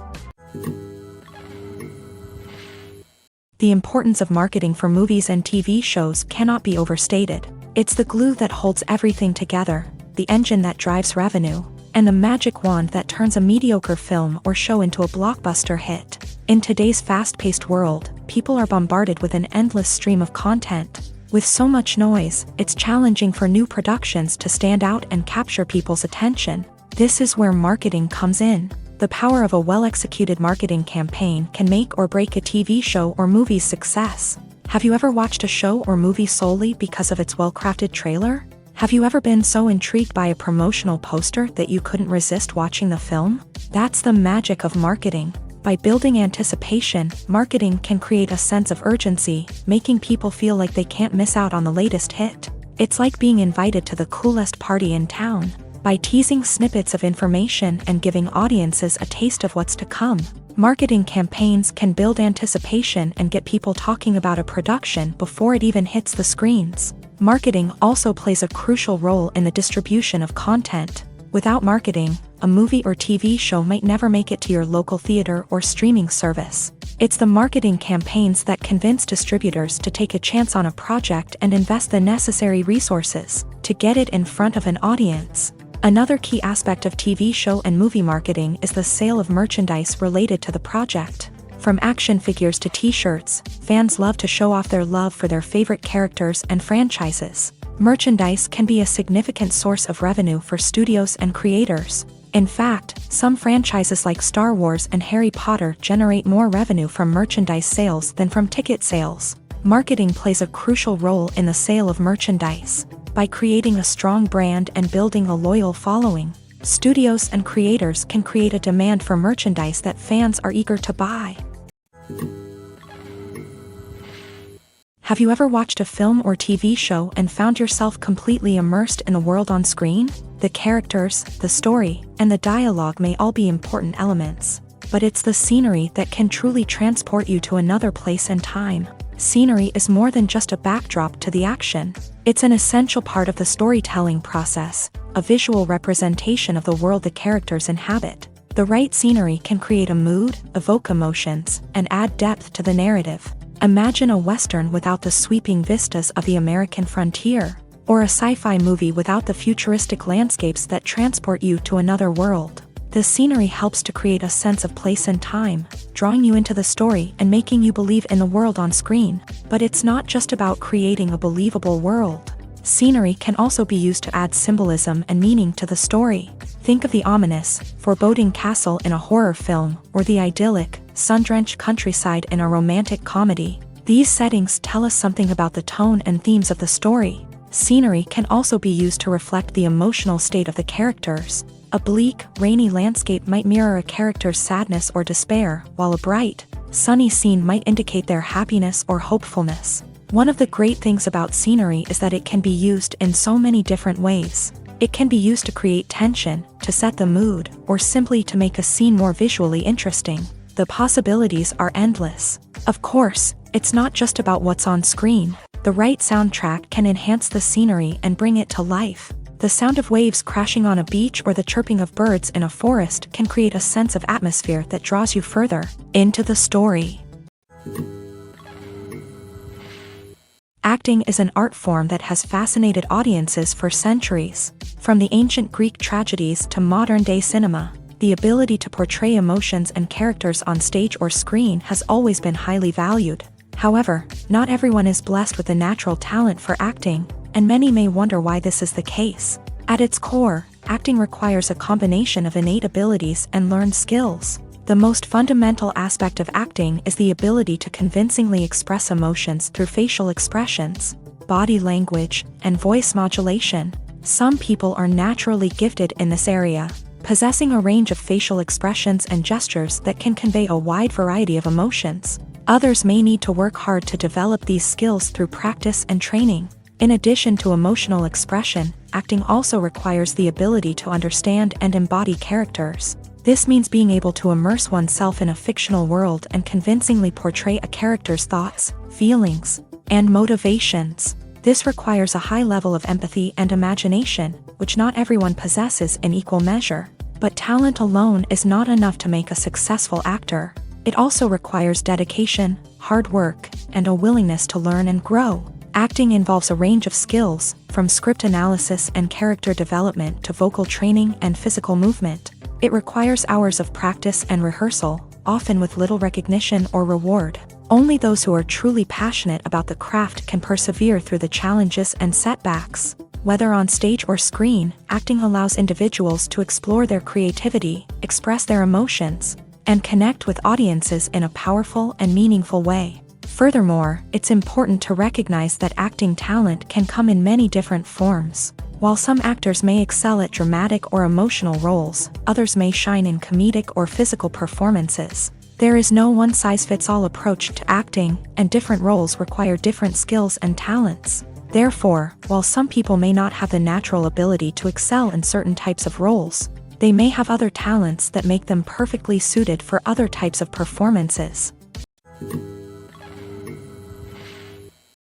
The importance of marketing for movies and TV shows cannot be overstated. It's the glue that holds everything together, the engine that drives revenue, and the magic wand that turns a mediocre film or show into a blockbuster hit. In today's fast-paced world, people are bombarded with an endless stream of content. With so much noise, it's challenging for new productions to stand out and capture people's attention. This is where marketing comes in. The power of a well-executed marketing campaign can make or break a TV show or movie's success. Have you ever watched a show or movie solely because of its well-crafted trailer? Have you ever been so intrigued by a promotional poster that you couldn't resist watching the film? That's the magic of marketing. By building anticipation, marketing can create a sense of urgency, making people feel like they can't miss out on the latest hit. It's like being invited to the coolest party in town. By teasing snippets of information and giving audiences a taste of what's to come, marketing campaigns can build anticipation and get people talking about a production before it even hits the screens. Marketing also plays a crucial role in the distribution of content. Without marketing, a movie or TV show might never make it to your local theater or streaming service. It's the marketing campaigns that convince distributors to take a chance on a project and invest the necessary resources to get it in front of an audience. Another key aspect of TV show and movie marketing is the sale of merchandise related to the project. From action figures to t-shirts, fans love to show off their love for their favorite characters and franchises. Merchandise can be a significant source of revenue for studios and creators. In fact, some franchises like Star Wars and Harry Potter generate more revenue from merchandise sales than from ticket sales. Marketing plays a crucial role in the sale of merchandise. By creating a strong brand and building a loyal following, studios and creators can create a demand for merchandise that fans are eager to buy. Have you ever watched a film or TV show and found yourself completely immersed in the world on screen? The characters, the story, and the dialogue may all be important elements, but it's the scenery that can truly transport you to another place and time. Scenery is more than just a backdrop to the action. It's an essential part of the storytelling process, a visual representation of the world the characters inhabit. The right scenery can create a mood, evoke emotions, and add depth to the narrative. Imagine a Western without the sweeping vistas of the American frontier, or a sci-fi movie without the futuristic landscapes that transport you to another world. The scenery helps to create a sense of place and time, drawing you into the story and making you believe in the world on screen. But it's not just about creating a believable world. Scenery can also be used to add symbolism and meaning to the story. Think of the ominous, foreboding castle in a horror film, or the idyllic, sun-drenched countryside in a romantic comedy. These settings tell us something about the tone and themes of the story. Scenery can also be used to reflect the emotional state of the characters. A bleak, rainy landscape might mirror a character's sadness or despair, while a bright, sunny scene might indicate their happiness or hopefulness. One of the great things about scenery is that it can be used in so many different ways. It can be used to create tension, to set the mood, or simply to make a scene more visually interesting. The possibilities are endless. Of course, it's not just about what's on screen. The right soundtrack can enhance the scenery and bring it to life. The sound of waves crashing on a beach or the chirping of birds in a forest can create a sense of atmosphere that draws you further into the story. Acting is an art form that has fascinated audiences for centuries. From the ancient Greek tragedies to modern-day cinema, the ability to portray emotions and characters on stage or screen has always been highly valued. However, not everyone is blessed with a natural talent for acting, and many may wonder why this is the case. At its core, acting requires a combination of innate abilities and learned skills. The most fundamental aspect of acting is the ability to convincingly express emotions through facial expressions, body language, and voice modulation. Some people are naturally gifted in this area, possessing a range of facial expressions and gestures that can convey a wide variety of emotions. Others may need to work hard to develop these skills through practice and training. In addition to emotional expression, acting also requires the ability to understand and embody characters. This means being able to immerse oneself in a fictional world and convincingly portray a character's thoughts, feelings, and motivations. This requires a high level of empathy and imagination, which not everyone possesses in equal measure. But talent alone is not enough to make a successful actor. It also requires dedication, hard work, and a willingness to learn and grow. Acting involves a range of skills, from script analysis and character development to vocal training and physical movement. It requires hours of practice and rehearsal, often with little recognition or reward. Only those who are truly passionate about the craft can persevere through the challenges and setbacks. Whether on stage or screen, acting allows individuals to explore their creativity, express their emotions, and connect with audiences in a powerful and meaningful way. Furthermore, it's important to recognize that acting talent can come in many different forms. While some actors may excel at dramatic or emotional roles, others may shine in comedic or physical performances. There is no one-size-fits-all approach to acting, and different roles require different skills and talents. Therefore, while some people may not have the natural ability to excel in certain types of roles, they may have other talents that make them perfectly suited for other types of performances.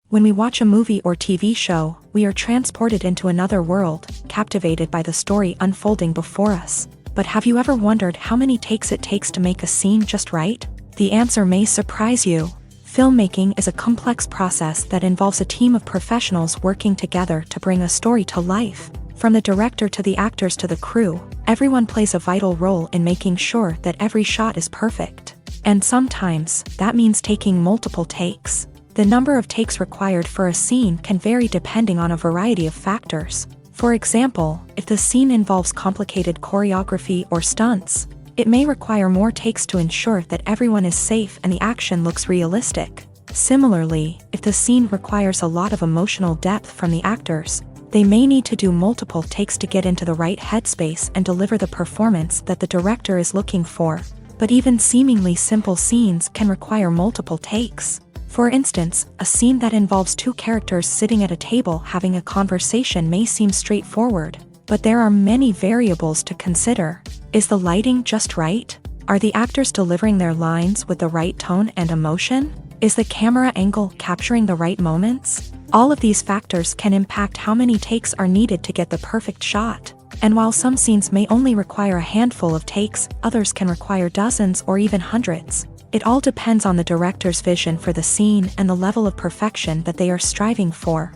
When we watch a movie or TV show, we are transported into another world, captivated by the story unfolding before us. But have you ever wondered how many takes it takes to make a scene just right? The answer may surprise you. Filmmaking is a complex process that involves a team of professionals working together to bring a story to life. From the director to the actors to the crew, everyone plays a vital role in making sure that every shot is perfect. And sometimes, that means taking multiple takes. The number of takes required for a scene can vary depending on a variety of factors. For example, if the scene involves complicated choreography or stunts, it may require more takes to ensure that everyone is safe and the action looks realistic. Similarly, if the scene requires a lot of emotional depth from the actors, they may need to do multiple takes to get into the right headspace and deliver the performance that the director is looking for. But even seemingly simple scenes can require multiple takes. For instance, a scene that involves two characters sitting at a table having a conversation may seem straightforward, but there are many variables to consider. Is the lighting just right? Are the actors delivering their lines with the right tone and emotion? Is the camera angle capturing the right moments? All of these factors can impact how many takes are needed to get the perfect shot. And while some scenes may only require a handful of takes, others can require dozens or even hundreds. It all depends on the director's vision for the scene and the level of perfection that they are striving for.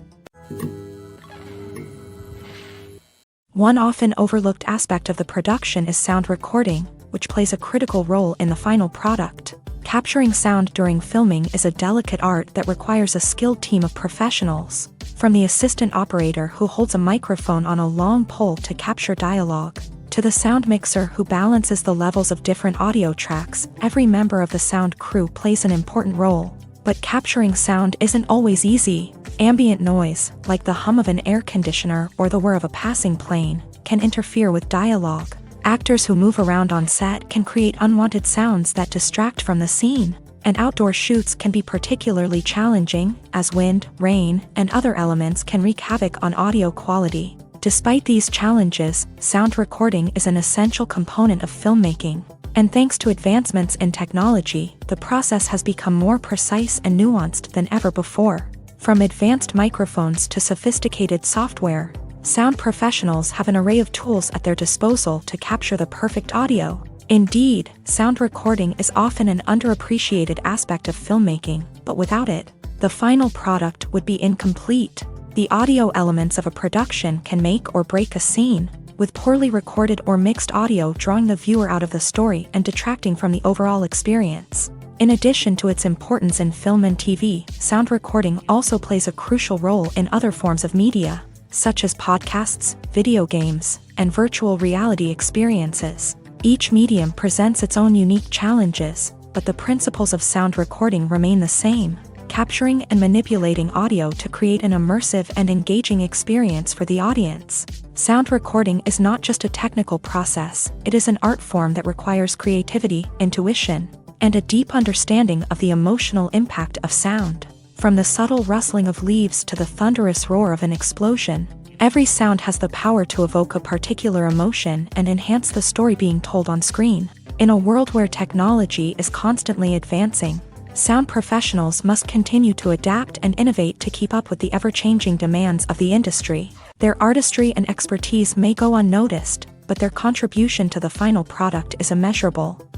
One often overlooked aspect of the production is sound recording, which plays a critical role in the final product. Capturing sound during filming is a delicate art that requires a skilled team of professionals. From the assistant operator who holds a microphone on a long pole to capture dialogue, to the sound mixer who balances the levels of different audio tracks, every member of the sound crew plays an important role. But capturing sound isn't always easy. Ambient noise, like the hum of an air conditioner or the whir of a passing plane, can interfere with dialogue. Actors who move around on set can create unwanted sounds that distract from the scene. And outdoor shoots can be particularly challenging, as wind, rain, and other elements can wreak havoc on audio quality. Despite these challenges, sound recording is an essential component of filmmaking. And thanks to advancements in technology, the process has become more precise and nuanced than ever before. From advanced microphones to sophisticated software, sound professionals have an array of tools at their disposal to capture the perfect audio. Indeed, sound recording is often an underappreciated aspect of filmmaking, but without it, the final product would be incomplete. The audio elements of a production can make or break a scene, with poorly recorded or mixed audio drawing the viewer out of the story and detracting from the overall experience. In addition to its importance in film and TV, sound recording also plays a crucial role in other forms of media, such as podcasts, video games, and virtual reality experiences. Each medium presents its own unique challenges, but the principles of sound recording remain the same, capturing and manipulating audio to create an immersive and engaging experience for the audience. Sound recording is not just a technical process, it is an art form that requires creativity, intuition, and a deep understanding of the emotional impact of sound. From the subtle rustling of leaves to the thunderous roar of an explosion, every sound has the power to evoke a particular emotion and enhance the story being told on screen. In a world where technology is constantly advancing, sound professionals must continue to adapt and innovate to keep up with the ever-changing demands of the industry. Their artistry and expertise may go unnoticed, but their contribution to the final product is immeasurable.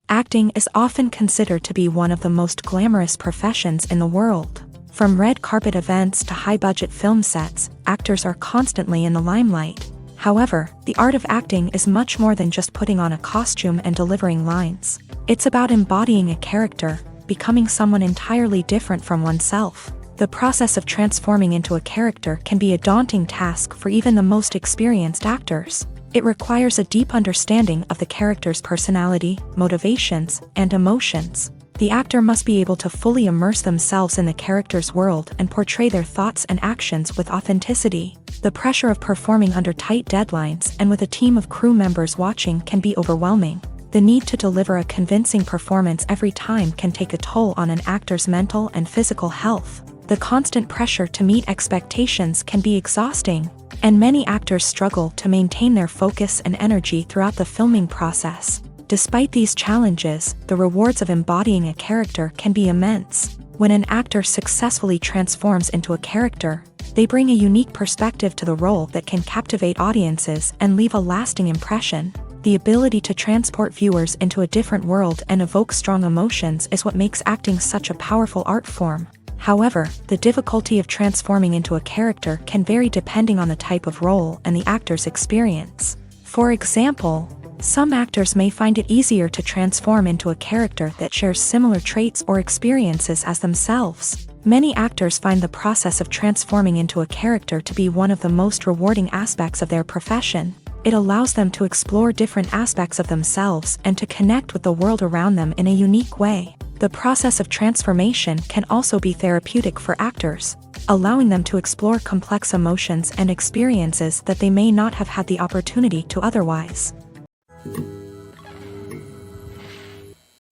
Acting is often considered to be one of the most glamorous professions in the world. From red carpet events to high-budget film sets, actors are constantly in the limelight. However, the art of acting is much more than just putting on a costume and delivering lines. It's about embodying a character, becoming someone entirely different from oneself. The process of transforming into a character can be a daunting task for even the most experienced actors. It requires a deep understanding of the character's personality, motivations, and emotions. The actor must be able to fully immerse themselves in the character's world and portray their thoughts and actions with authenticity. The pressure of performing under tight deadlines and with a team of crew members watching can be overwhelming. The need to deliver a convincing performance every time can take a toll on an actor's mental and physical health. The constant pressure to meet expectations can be exhausting, and many actors struggle to maintain their focus and energy throughout the filming process. Despite these challenges, the rewards of embodying a character can be immense. When an actor successfully transforms into a character, they bring a unique perspective to the role that can captivate audiences and leave a lasting impression. The ability to transport viewers into a different world and evoke strong emotions is what makes acting such a powerful art form. However, the difficulty of transforming into a character can vary depending on the type of role and the actor's experience. For example, some actors may find it easier to transform into a character that shares similar traits or experiences as themselves. Many actors find the process of transforming into a character to be one of the most rewarding aspects of their profession. It allows them to explore different aspects of themselves and to connect with the world around them in a unique way. The process of transformation can also be therapeutic for actors, allowing them to explore complex emotions and experiences that they may not have had the opportunity to otherwise.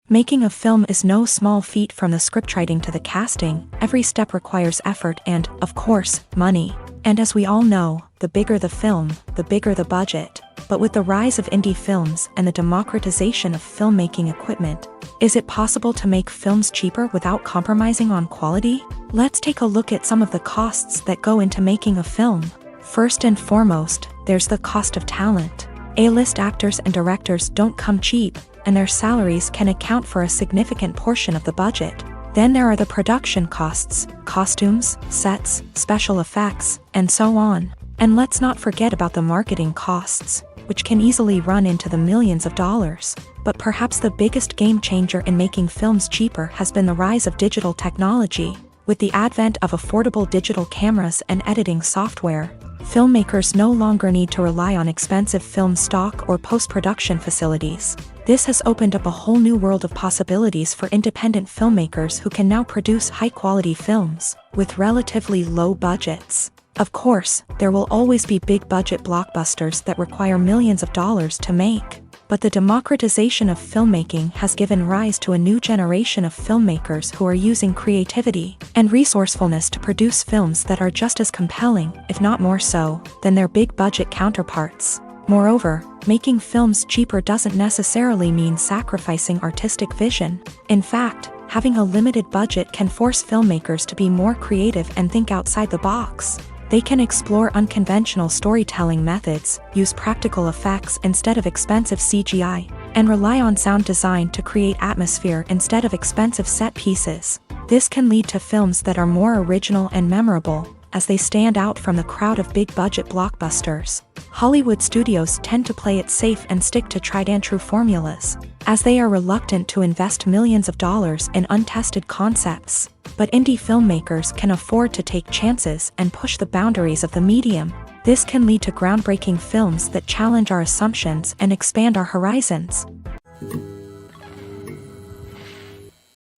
Making a film is no small feat. From the scriptwriting to the casting, every step requires effort and, of course, money. And as we all know, the bigger the film, the bigger the budget. But with the rise of indie films and the democratization of filmmaking equipment, is it possible to make films cheaper without compromising on quality? Let's take a look at some of the costs that go into making a film. First and foremost, there's the cost of talent. A-list actors and directors don't come cheap, and their salaries can account for a significant portion of the budget. Then there are the production costs, costumes, sets, special effects, and so on. And let's not forget about the marketing costs, which can easily run into the millions of dollars. But perhaps the biggest game changer in making films cheaper has been the rise of digital technology. With the advent of affordable digital cameras and editing software, filmmakers no longer need to rely on expensive film stock or post-production facilities. This has opened up a whole new world of possibilities for independent filmmakers who can now produce high-quality films with relatively low budgets. Of course, there will always be big-budget blockbusters that require millions of dollars to make. But the democratization of filmmaking has given rise to a new generation of filmmakers who are using creativity and resourcefulness to produce films that are just as compelling, if not more so, than their big-budget counterparts. Moreover, making films cheaper doesn't necessarily mean sacrificing artistic vision. In fact, Having a limited budget can force filmmakers to be more creative and think outside the box. They can explore unconventional storytelling methods, use practical effects instead of expensive CGI, and rely on sound design to create atmosphere instead of expensive set pieces. This can lead to films that are more original and memorable, as they stand out from the crowd of big-budget blockbusters. Hollywood studios tend to play it safe and stick to tried-and-true formulas, as they are reluctant to invest millions of dollars in untested concepts. But indie filmmakers can afford to take chances and push the boundaries of the medium. This can lead to groundbreaking films that challenge our assumptions and expand our horizons.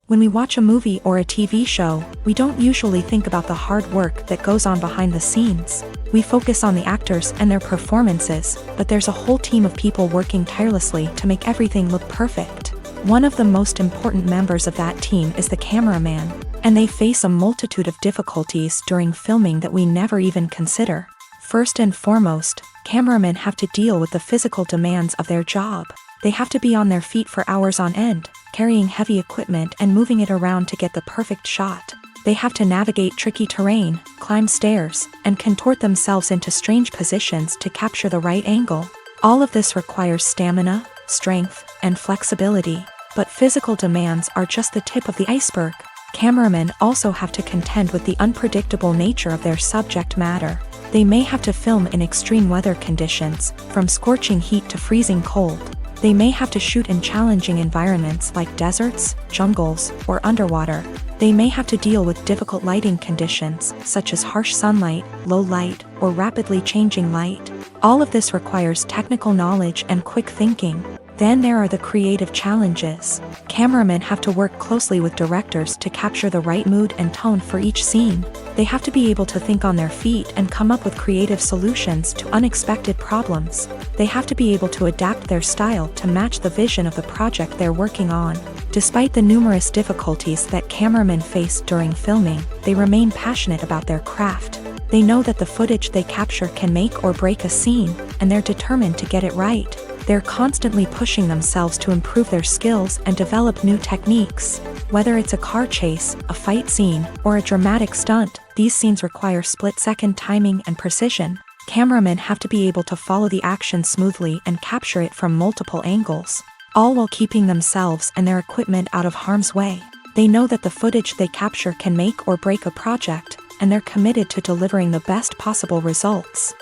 When we watch a movie or a TV show, we don't usually think about the hard work that goes on behind the scenes. We focus on the actors and their performances, but there's a whole team of people working tirelessly to make everything look perfect. One of the most important members of that team is the cameraman, and they face a multitude of difficulties during filming that we never even consider. First and foremost, cameramen have to deal with the physical demands of their job. They have to be on their feet for hours on end, carrying heavy equipment and moving it around to get the perfect shot. They have to navigate tricky terrain, climb stairs, and contort themselves into strange positions to capture the right angle. All of this requires stamina, strength, and flexibility. But physical demands are just the tip of the iceberg. Cameramen also have to contend with the unpredictable nature of their subject matter. They may have to film in extreme weather conditions, from scorching heat to freezing cold. They may have to shoot in challenging environments like deserts, jungles, or underwater. They may have to deal with difficult lighting conditions, such as harsh sunlight, low light, or rapidly changing light. All of this requires technical knowledge and quick thinking. Then there are the creative challenges. Cameramen have to work closely with directors to capture the right mood and tone for each scene. They have to be able to think on their feet and come up with creative solutions to unexpected problems. They have to be able to adapt their style to match the vision of the project they're working on. Despite the numerous difficulties that cameramen face during filming, they remain passionate about their craft. They know that the footage they capture can make or break a scene, and they're determined to get it right. They're constantly pushing themselves to improve their skills and develop new techniques. Whether it's a car chase, a fight scene, or a dramatic stunt, these scenes require split-second timing and precision. Cameramen have to be able to follow the action smoothly and capture it from multiple angles, all while keeping themselves and their equipment out of harm's way. They know that the footage they capture can make or break a project, and they're committed to delivering the best possible results.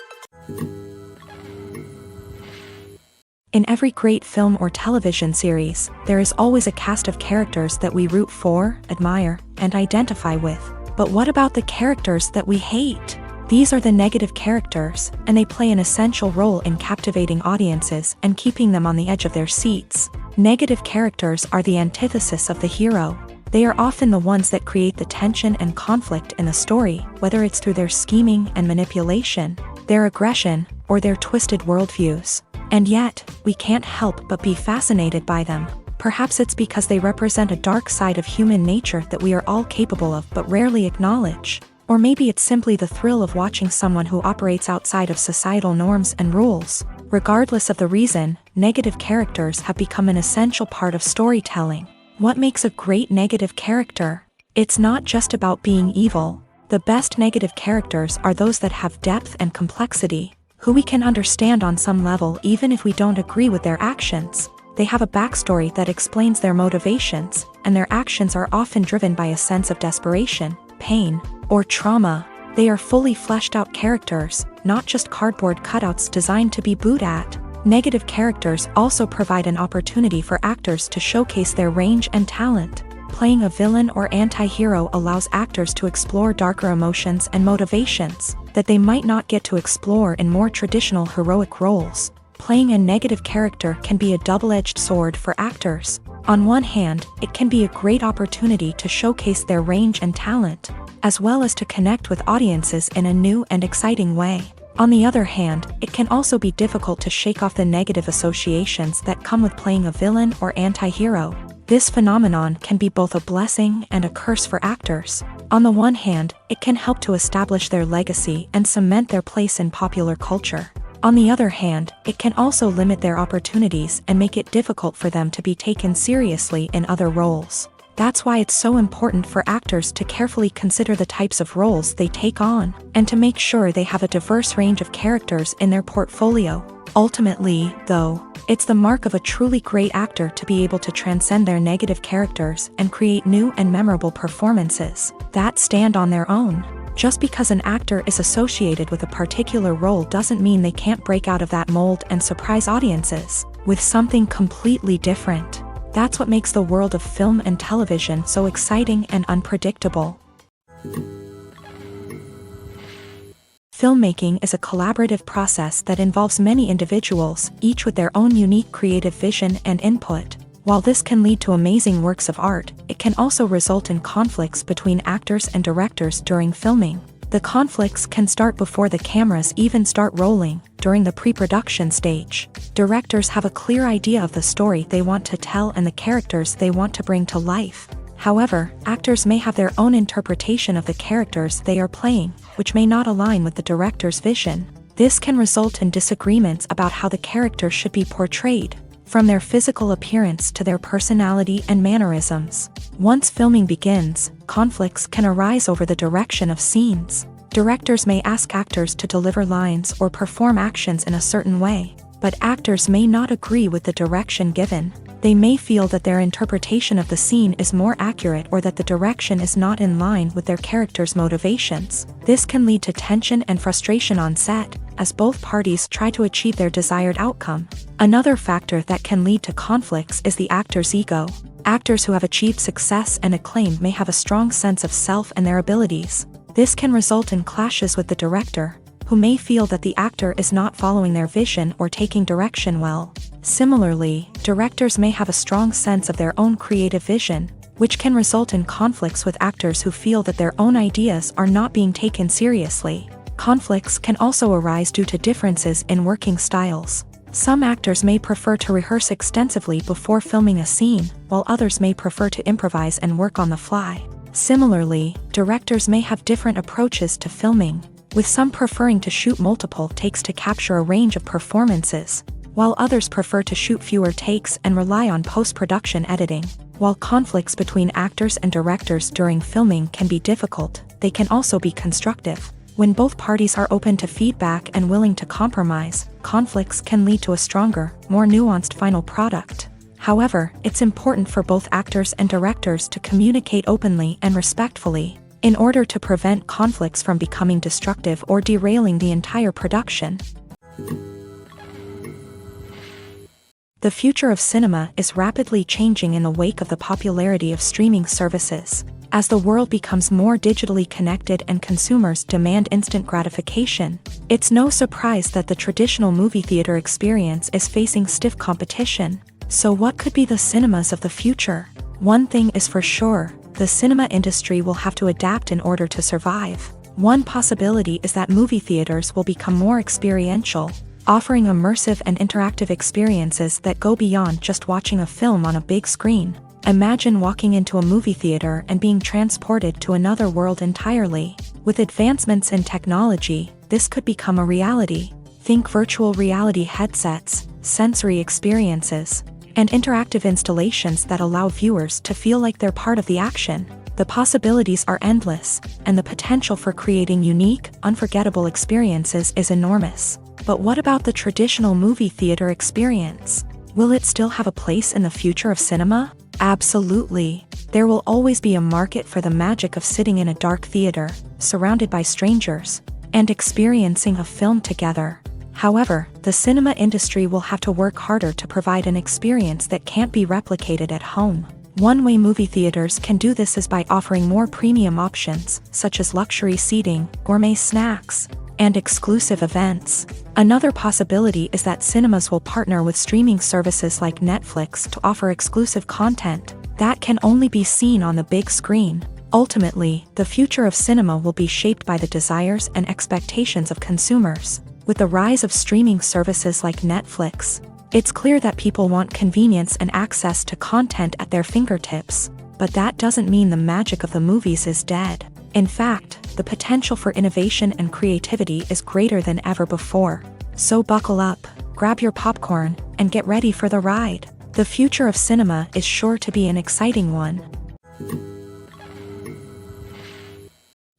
In every great film or television series, there is always a cast of characters that we root for, admire, and identify with. But what about the characters that we hate? These are the negative characters, and they play an essential role in captivating audiences and keeping them on the edge of their seats. Negative characters are the antithesis of the hero. They are often the ones that create the tension and conflict in the story, whether it's through their scheming and manipulation, their aggression, or their twisted worldviews. And yet, we can't help but be fascinated by them. Perhaps it's because they represent a dark side of human nature that we are all capable of but rarely acknowledge. Or maybe it's simply the thrill of watching someone who operates outside of societal norms and rules. Regardless of the reason, negative characters have become an essential part of storytelling. What makes a great negative character? It's not just about being evil. The best negative characters are those that have depth and complexity, who we can understand on some level even if we don't agree with their actions. They have a backstory that explains their motivations, and their actions are often driven by a sense of desperation, pain, or trauma. They are fully fleshed out characters, not just cardboard cutouts designed to be booed at. Negative characters also provide an opportunity for actors to showcase their range and talent. Playing a villain or anti-hero allows actors to explore darker emotions and motivations that they might not get to explore in more traditional heroic roles. Playing a negative character can be a double-edged sword for actors. On one hand, it can be a great opportunity to showcase their range and talent, as well as to connect with audiences in a new and exciting way. On the other hand, it can also be difficult to shake off the negative associations that come with playing a villain or anti-hero. This phenomenon can be both a blessing and a curse for actors. On the one hand, it can help to establish their legacy and cement their place in popular culture. On the other hand, it can also limit their opportunities and make it difficult for them to be taken seriously in other roles. That's why it's so important for actors to carefully consider the types of roles they take on, and to make sure they have a diverse range of characters in their portfolio. Ultimately, though, it's the mark of a truly great actor to be able to transcend their negative characters and create new and memorable performances that stand on their own. Just because an actor is associated with a particular role doesn't mean they can't break out of that mold and surprise audiences with something completely different. That's what makes the world of film and television so exciting and unpredictable. Filmmaking is a collaborative process that involves many individuals, each with their own unique creative vision and input. While this can lead to amazing works of art, it can also result in conflicts between actors and directors during filming. The conflicts can start before the cameras even start rolling, during the pre-production stage. Directors have a clear idea of the story they want to tell and the characters they want to bring to life. However, actors may have their own interpretation of the characters they are playing, which may not align with the director's vision. This can result in disagreements about how the characters should be portrayed, from their physical appearance to their personality and mannerisms. Once filming begins, conflicts can arise over the direction of scenes. Directors may ask actors to deliver lines or perform actions in a certain way, but actors may not agree with the direction given. They may feel that their interpretation of the scene is more accurate or that the direction is not in line with their character's motivations. This can lead to tension and frustration on set, as both parties try to achieve their desired outcome. Another factor that can lead to conflicts is the actor's ego. Actors who have achieved success and acclaim may have a strong sense of self and their abilities. This can result in clashes with the director, who may feel that the actor is not following their vision or taking direction well. Similarly, directors may have a strong sense of their own creative vision, which can result in conflicts with actors who feel that their own ideas are not being taken seriously. Conflicts can also arise due to differences in working styles. Some actors may prefer to rehearse extensively before filming a scene, while others may prefer to improvise and work on the fly. Similarly, directors may have different approaches to filming, with some preferring to shoot multiple takes to capture a range of performances, while others prefer to shoot fewer takes and rely on post-production editing. While conflicts between actors and directors during filming can be difficult, they can also be constructive. When both parties are open to feedback and willing to compromise, conflicts can lead to a stronger, more nuanced final product. However, it's important for both actors and directors to communicate openly and respectfully, in order to prevent conflicts from becoming destructive or derailing the entire production. The future of cinema is rapidly changing in the wake of the popularity of streaming services. As the world becomes more digitally connected and consumers demand instant gratification, it's no surprise that the traditional movie theater experience is facing stiff competition. So what could be the cinemas of the future? One thing is for sure, the cinema industry will have to adapt in order to survive. One possibility is that movie theaters will become more experiential, offering immersive and interactive experiences that go beyond just watching a film on a big screen. Imagine walking into a movie theater and being transported to another world entirely. With advancements in technology, this could become a reality. Think virtual reality headsets, sensory experiences, and interactive installations that allow viewers to feel like they're part of the action. The possibilities are endless, and the potential for creating unique, unforgettable experiences is enormous. But what about the traditional movie theater experience? Will it still have a place in the future of cinema? Absolutely. There will always be a market for the magic of sitting in a dark theater, surrounded by strangers, and experiencing a film together. However, the cinema industry will have to work harder to provide an experience that can't be replicated at home. One way movie theaters can do this is by offering more premium options, such as luxury seating, gourmet snacks, and exclusive events. Another possibility is that cinemas will partner with streaming services like Netflix to offer exclusive content that can only be seen on the big screen. Ultimately, the future of cinema will be shaped by the desires and expectations of consumers. With the rise of streaming services like Netflix, it's clear that people want convenience and access to content at their fingertips. But that doesn't mean the magic of the movies is dead. In fact, the potential for innovation and creativity is greater than ever before. So buckle up, grab your popcorn, and get ready for the ride. The future of cinema is sure to be an exciting one.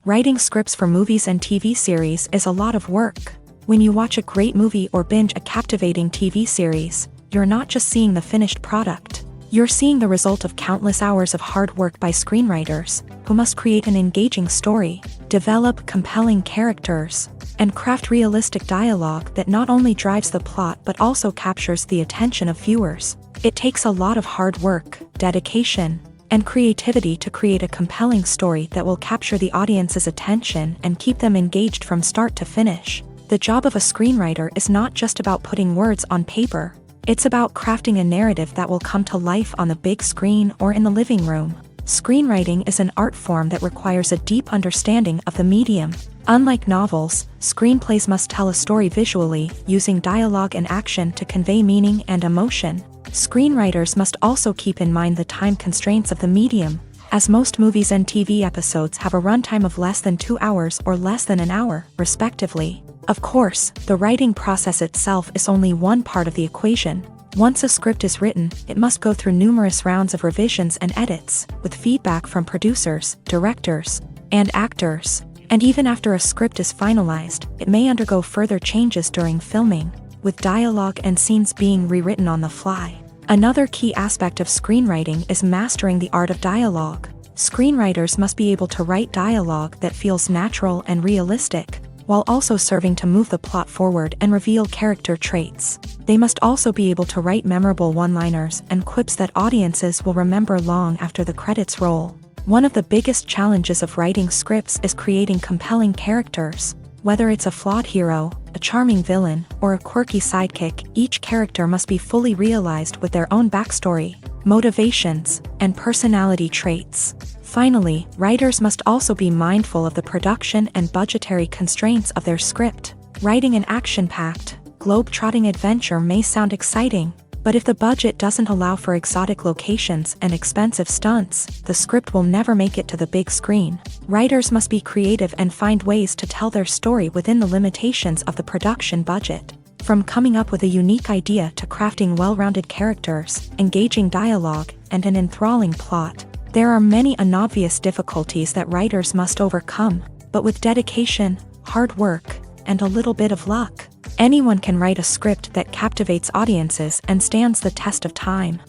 Writing scripts for movies and TV series is a lot of work. When you watch a great movie or binge a captivating TV series, you're not just seeing the finished product. You're seeing the result of countless hours of hard work by screenwriters, who must create an engaging story, develop compelling characters, and craft realistic dialogue that not only drives the plot but also captures the attention of viewers. It takes a lot of hard work, dedication, and creativity to create a compelling story that will capture the audience's attention and keep them engaged from start to finish. The job of a screenwriter is not just about putting words on paper. It's about crafting a narrative that will come to life on the big screen or in the living room. Screenwriting is an art form that requires a deep understanding of the medium. Unlike novels, screenplays must tell a story visually, using dialogue and action to convey meaning and emotion. Screenwriters must also keep in mind the time constraints of the medium, as most movies and TV episodes have a runtime of less than 2 hours or less than an hour, respectively. Of course, the writing process itself is only one part of the equation. Once a script is written, it must go through numerous rounds of revisions and edits, with feedback from producers, directors, and actors. And even after a script is finalized, it may undergo further changes during filming, with dialogue and scenes being rewritten on the fly. Another key aspect of screenwriting is mastering the art of dialogue. Screenwriters must be able to write dialogue that feels natural and realistic, while also serving to move the plot forward and reveal character traits. They must also be able to write memorable one-liners and quips that audiences will remember long after the credits roll. One of the biggest challenges of writing scripts is creating compelling characters. Whether it's a flawed hero, a charming villain, or a quirky sidekick, each character must be fully realized with their own backstory, motivations, and personality traits. Finally, writers must also be mindful of the production and budgetary constraints of their script. Writing an action-packed, globe-trotting adventure may sound exciting, but if the budget doesn't allow for exotic locations and expensive stunts, the script will never make it to the big screen. Writers must be creative and find ways to tell their story within the limitations of the production budget. From coming up with a unique idea to crafting well-rounded characters, engaging dialogue, and an enthralling plot, there are many unobvious difficulties that writers must overcome, but with dedication, hard work, and a little bit of luck, anyone can write a script that captivates audiences and stands the test of time.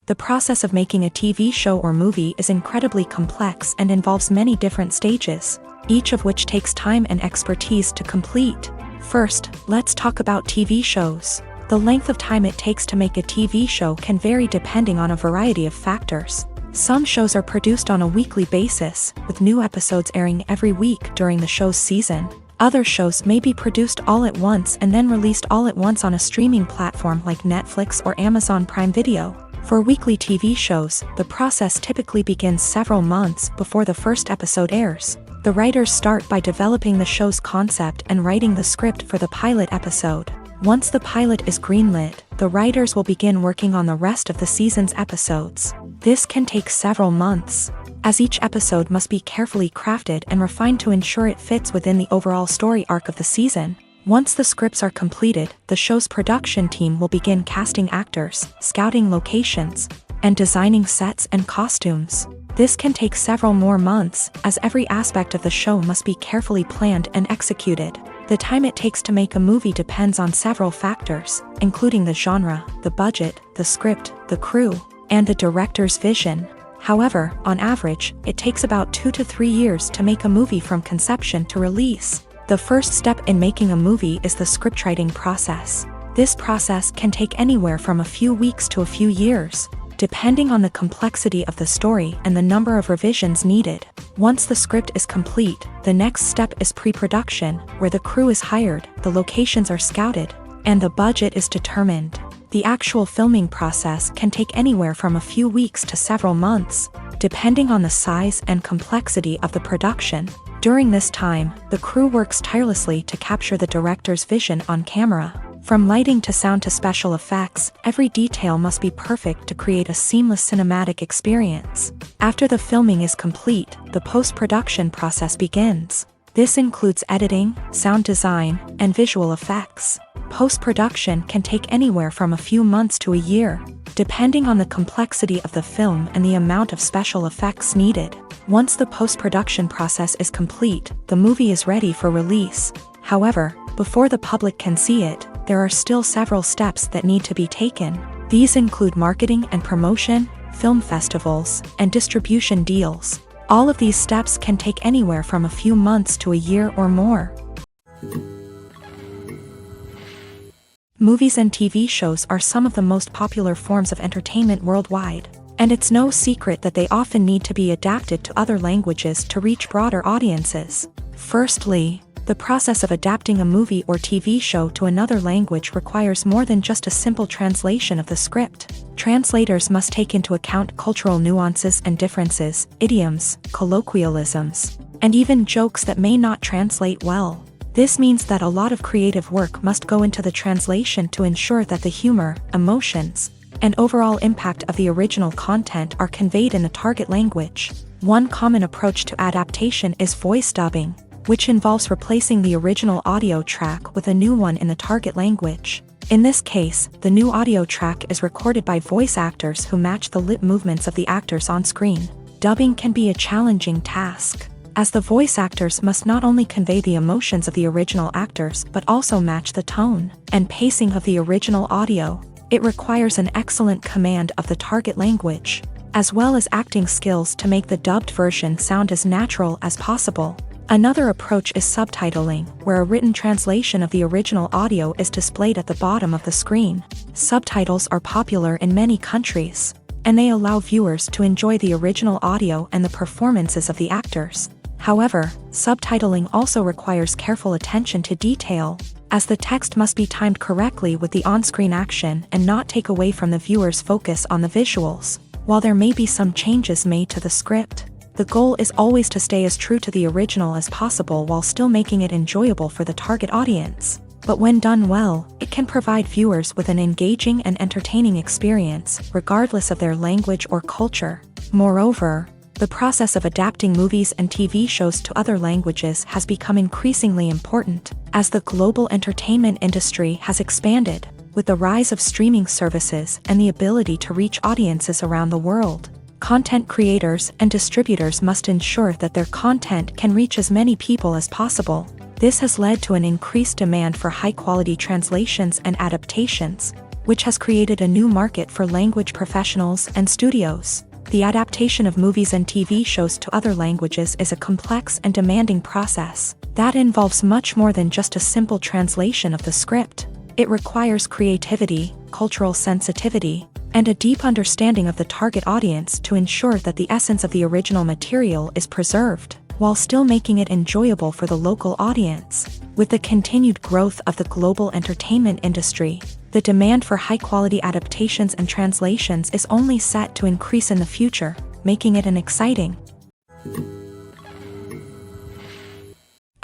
The process of making a TV show or movie is incredibly complex and involves many different stages, each of which takes time and expertise to complete. First, let's talk about TV shows. The length of time it takes to make a TV show can vary depending on a variety of factors. Some shows are produced on a weekly basis, with new episodes airing every week during the show's season. Other shows may be produced all at once and then released all at once on a streaming platform like Netflix or Amazon Prime Video. For weekly TV shows, the process typically begins several months before the first episode airs. The writers start by developing the show's concept and writing the script for the pilot episode. Once the pilot is greenlit, the writers will begin working on the rest of the season's episodes. This can take several months, as each episode must be carefully crafted and refined to ensure it fits within the overall story arc of the season. Once the scripts are completed, the show's production team will begin casting actors, scouting locations, and designing sets and costumes. This can take several more months, as every aspect of the show must be carefully planned and executed. The time it takes to make a movie depends on several factors, including the genre, the budget, the script, the crew, and the director's vision. However, on average, it takes about 2 to 3 years to make a movie from conception to release. The first step in making a movie is the scriptwriting process. This process can take anywhere from a few weeks to a few years, depending on the complexity of the story and the number of revisions needed. Once the script is complete, the next step is pre-production, where the crew is hired, the locations are scouted, and the budget is determined. The actual filming process can take anywhere from a few weeks to several months, depending on the size and complexity of the production. During this time, the crew works tirelessly to capture the director's vision on camera. From lighting to sound to special effects, every detail must be perfect to create a seamless cinematic experience. After the filming is complete, the post-production process begins. This includes editing, sound design, and visual effects. Post-production can take anywhere from a few months to a year, depending on the complexity of the film and the amount of special effects needed. Once the post-production process is complete, the movie is ready for release. However, before the public can see it, there are still several steps that need to be taken. These include marketing and promotion, film festivals, and distribution deals. All of these steps can take anywhere from a few months to a year or more. Movies and TV shows are some of the most popular forms of entertainment worldwide, and it's no secret that they often need to be adapted to other languages to reach broader audiences. Firstly, the process of adapting a movie or TV show to another language requires more than just a simple translation of the script. Translators must take into account cultural nuances and differences, idioms, colloquialisms, and even jokes that may not translate well. This means that a lot of creative work must go into the translation to ensure that the humor, emotions, and overall impact of the original content are conveyed in the target language. One common approach to adaptation is voice dubbing, which involves replacing the original audio track with a new one in the target language. In this case, the new audio track is recorded by voice actors who match the lip movements of the actors on screen. Dubbing can be a challenging task, as the voice actors must not only convey the emotions of the original actors but also match the tone and pacing of the original audio. It requires an excellent command of the target language, as well as acting skills to make the dubbed version sound as natural as possible. Another approach is subtitling, where a written translation of the original audio is displayed at the bottom of the screen. Subtitles are popular in many countries, and they allow viewers to enjoy the original audio and the performances of the actors. However, subtitling also requires careful attention to detail, as the text must be timed correctly with the on-screen action and not take away from the viewer's focus on the visuals. While there may be some changes made to the script, the goal is always to stay as true to the original as possible while still making it enjoyable for the target audience. But when done well, it can provide viewers with an engaging and entertaining experience, regardless of their language or culture. Moreover, the process of adapting movies and TV shows to other languages has become increasingly important, as the global entertainment industry has expanded, with the rise of streaming services and the ability to reach audiences around the world. Content creators and distributors must ensure that their content can reach as many people as possible. This has led to an increased demand for high-quality translations and adaptations, which has created a new market for language professionals and studios. The adaptation of movies and TV shows to other languages is a complex and demanding process that involves much more than just a simple translation of the script. It requires creativity, cultural sensitivity, and a deep understanding of the target audience to ensure that the essence of the original material is preserved, while still making it enjoyable for the local audience. With the continued growth of the global entertainment industry, the demand for high-quality adaptations and translations is only set to increase in the future, making it an exciting.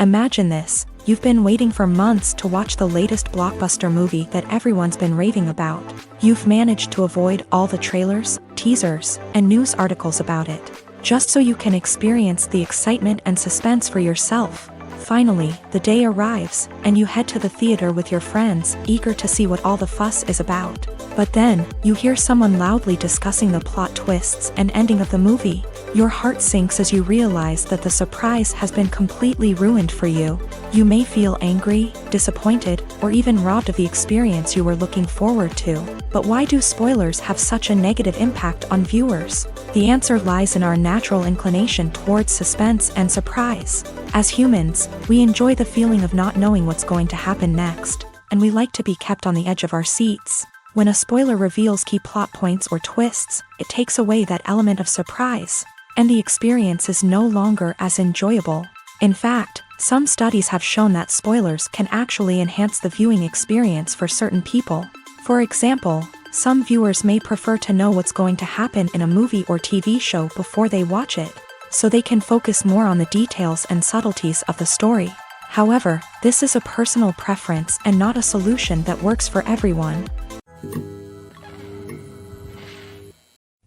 Imagine this: you've been waiting for months to watch the latest blockbuster movie that everyone's been raving about. You've managed to avoid all the trailers, teasers, and news articles about it, just so you can experience the excitement and suspense for yourself. Finally, the day arrives, and you head to the theater with your friends, eager to see what all the fuss is about. But then, you hear someone loudly discussing the plot twists and ending of the movie. Your heart sinks as you realize that the surprise has been completely ruined for you. You may feel angry, disappointed, or even robbed of the experience you were looking forward to. But why do spoilers have such a negative impact on viewers? The answer lies in our natural inclination towards suspense and surprise. As humans, we enjoy the feeling of not knowing what's going to happen next, and we like to be kept on the edge of our seats. When a spoiler reveals key plot points or twists, it takes away that element of surprise, and the experience is no longer as enjoyable. In fact, some studies have shown that spoilers can actually enhance the viewing experience for certain people. For example, some viewers may prefer to know what's going to happen in a movie or TV show before they watch it, so they can focus more on the details and subtleties of the story. However, this is a personal preference and not a solution that works for everyone.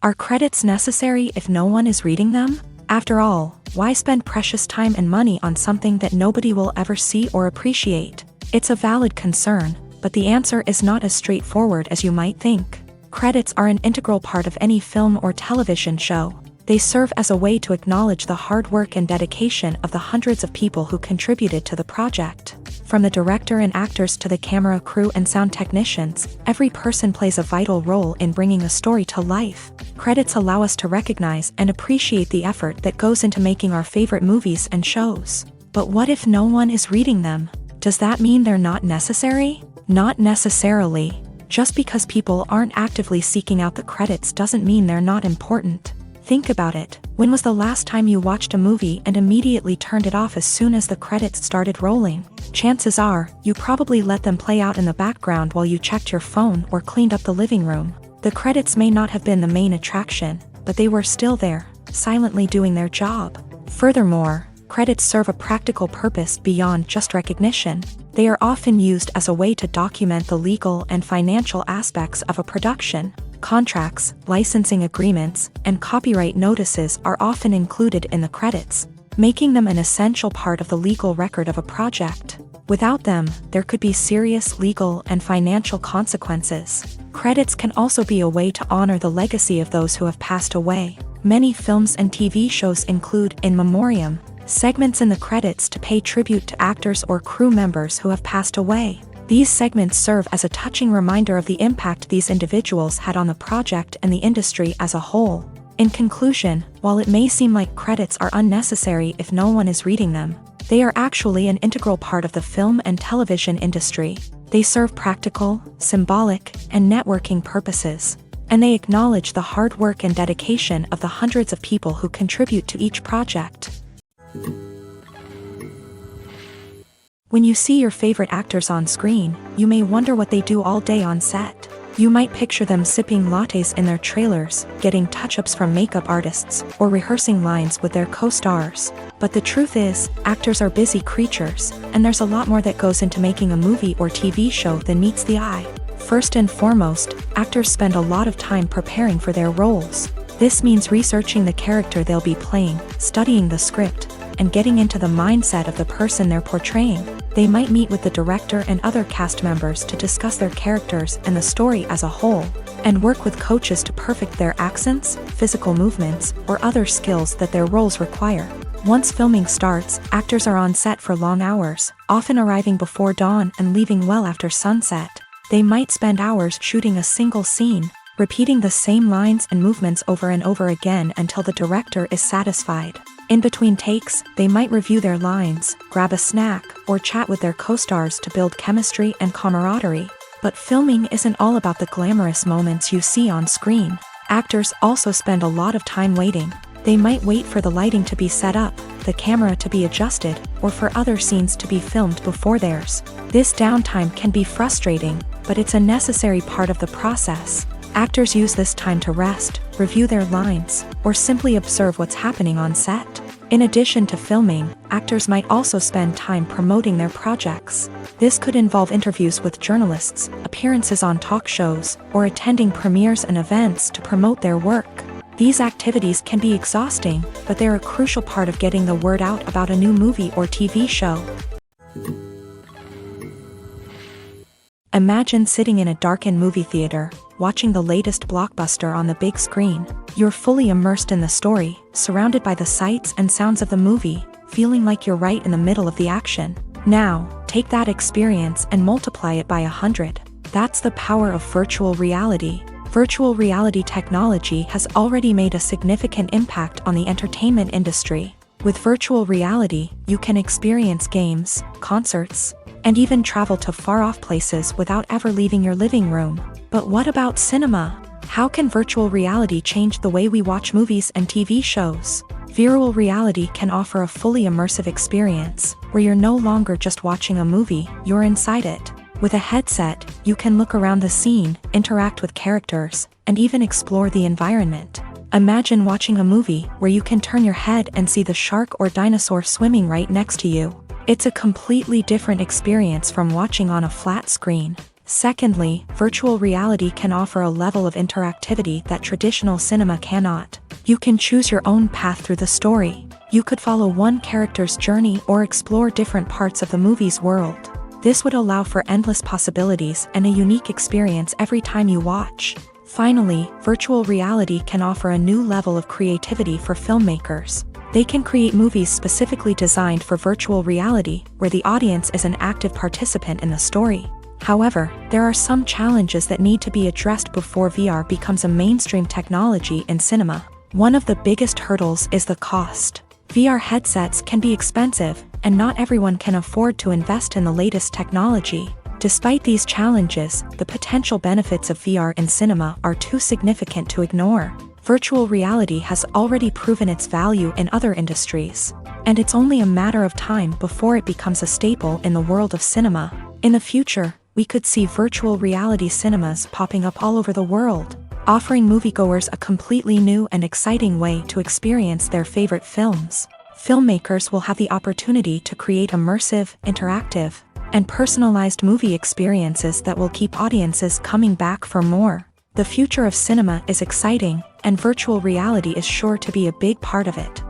Are credits necessary if no one is reading them? After all, why spend precious time and money on something that nobody will ever see or appreciate? It's a valid concern, but the answer is not as straightforward as you might think. Credits are an integral part of any film or television show. They serve as a way to acknowledge the hard work and dedication of the hundreds of people who contributed to the project. From the director and actors to the camera crew and sound technicians, every person plays a vital role in bringing a story to life. Credits allow us to recognize and appreciate the effort that goes into making our favorite movies and shows. But what if no one is reading them? Does that mean they're not necessary? Not necessarily. Just because people aren't actively seeking out the credits doesn't mean they're not important. Think about it. When was the last time you watched a movie and immediately turned it off as soon as the credits started rolling? Chances are, you probably let them play out in the background while you checked your phone or cleaned up the living room. The credits may not have been the main attraction, but they were still there, silently doing their job. Furthermore, credits serve a practical purpose beyond just recognition. They are often used as a way to document the legal and financial aspects of a production. Contracts, licensing agreements, and copyright notices are often included in the credits, making them an essential part of the legal record of a project. Without them, there could be serious legal and financial consequences. Credits can also be a way to honor the legacy of those who have passed away. Many films and TV shows include in memoriam segments in the credits to pay tribute to actors or crew members who have passed away. These segments serve as a touching reminder of the impact these individuals had on the project and the industry as a whole. In conclusion, while it may seem like credits are unnecessary if no one is reading them, they are actually an integral part of the film and television industry. They serve practical, symbolic, and networking purposes, and they acknowledge the hard work and dedication of the hundreds of people who contribute to each project. When you see your favorite actors on screen, you may wonder what they do all day on set. You might picture them sipping lattes in their trailers, getting touch-ups from makeup artists, or rehearsing lines with their co-stars. But the truth is, actors are busy creatures, and there's a lot more that goes into making a movie or TV show than meets the eye. First and foremost, actors spend a lot of time preparing for their roles. This means researching the character they'll be playing, studying the script, and getting into the mindset of the person they're portraying. They might meet with the director and other cast members to discuss their characters and the story as a whole, and work with coaches to perfect their accents, physical movements, or other skills that their roles require. Once filming starts, actors are on set for long hours, often arriving before dawn and leaving well after sunset. They might spend hours shooting a single scene, repeating the same lines and movements over and over again until the director is satisfied. In between takes, they might review their lines, grab a snack, or chat with their co-stars to build chemistry and camaraderie. But filming isn't all about the glamorous moments you see on screen. Actors also spend a lot of time waiting. They might wait for the lighting to be set up, the camera to be adjusted, or for other scenes to be filmed before theirs. This downtime can be frustrating, but it's a necessary part of the process. Actors use this time to rest, review their lines, or simply observe what's happening on set. In addition to filming, actors might also spend time promoting their projects. This could involve interviews with journalists, appearances on talk shows, or attending premieres and events to promote their work. These activities can be exhausting, but they're a crucial part of getting the word out about a new movie or TV show. Imagine sitting in a darkened movie theater, watching the latest blockbuster on the big screen. You're fully immersed in the story, surrounded by the sights and sounds of the movie, feeling like you're right in the middle of the action. Now, take that experience and multiply it by 100. That's the power of virtual reality. Virtual reality technology has already made a significant impact on the entertainment industry. With virtual reality, you can experience games, concerts, and even travel to far-off places without ever leaving your living room. But what about cinema? How can virtual reality change the way we watch movies and TV shows? Virtual reality can offer a fully immersive experience, where you're no longer just watching a movie, you're inside it. With a headset, you can look around the scene, interact with characters, and even explore the environment. Imagine watching a movie where you can turn your head and see the shark or dinosaur swimming right next to you. It's a completely different experience from watching on a flat screen. Secondly, virtual reality can offer a level of interactivity that traditional cinema cannot. You can choose your own path through the story. You could follow one character's journey or explore different parts of the movie's world. This would allow for endless possibilities and a unique experience every time you watch. Finally, virtual reality can offer a new level of creativity for filmmakers. They can create movies specifically designed for virtual reality, where the audience is an active participant in the story. However, there are some challenges that need to be addressed before VR becomes a mainstream technology in cinema. One of the biggest hurdles is the cost. VR headsets can be expensive, and not everyone can afford to invest in the latest technology. Despite these challenges, the potential benefits of VR in cinema are too significant to ignore. Virtual reality has already proven its value in other industries, and it's only a matter of time before it becomes a staple in the world of cinema. In the future, we could see virtual reality cinemas popping up all over the world, offering moviegoers a completely new and exciting way to experience their favorite films. Filmmakers will have the opportunity to create immersive, interactive, and personalized movie experiences that will keep audiences coming back for more. The future of cinema is exciting, and virtual reality is sure to be a big part of it.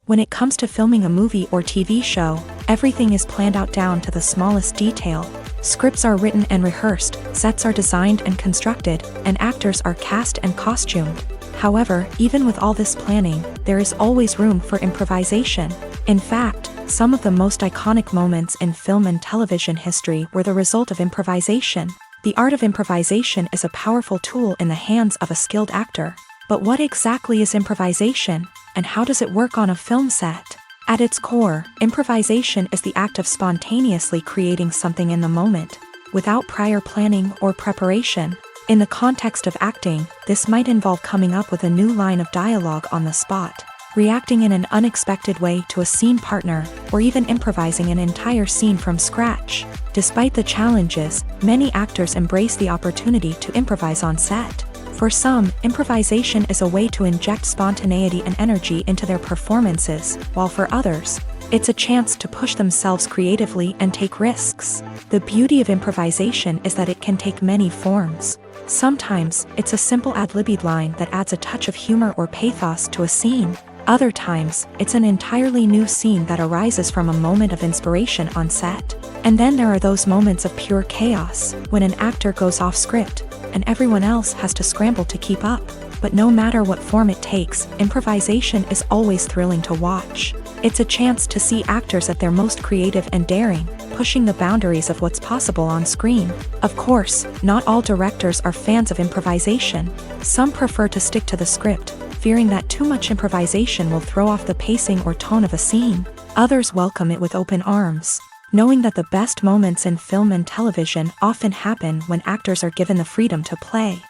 When it comes to filming a movie or TV show, everything is planned out down to the smallest detail. Scripts are written and rehearsed, sets are designed and constructed, and actors are cast and costumed. However, even with all this planning, there is always room for improvisation. In fact, some of the most iconic moments in film and television history were the result of improvisation. The art of improvisation is a powerful tool in the hands of a skilled actor. But what exactly is improvisation, and how does it work on a film set? At its core, improvisation is the act of spontaneously creating something in the moment, without prior planning or preparation. In the context of acting, this might involve coming up with a new line of dialogue on the spot, reacting in an unexpected way to a scene partner, or even improvising an entire scene from scratch. Despite the challenges, many actors embrace the opportunity to improvise on set. For some, improvisation is a way to inject spontaneity and energy into their performances, while for others, it's a chance to push themselves creatively and take risks. The beauty of improvisation is that it can take many forms. Sometimes, it's a simple ad-libbed line that adds a touch of humor or pathos to a scene. Other times, it's an entirely new scene that arises from a moment of inspiration on set. And then there are those moments of pure chaos, when an actor goes off script, and everyone else has to scramble to keep up. But no matter what form it takes, improvisation is always thrilling to watch. It's a chance to see actors at their most creative and daring, pushing the boundaries of what's possible on screen. Of course, not all directors are fans of improvisation. Some prefer to stick to the script, fearing that too much improvisation will throw off the pacing or tone of a scene. Others welcome it with open arms, knowing that the best moments in film and television often happen when actors are given the freedom to play.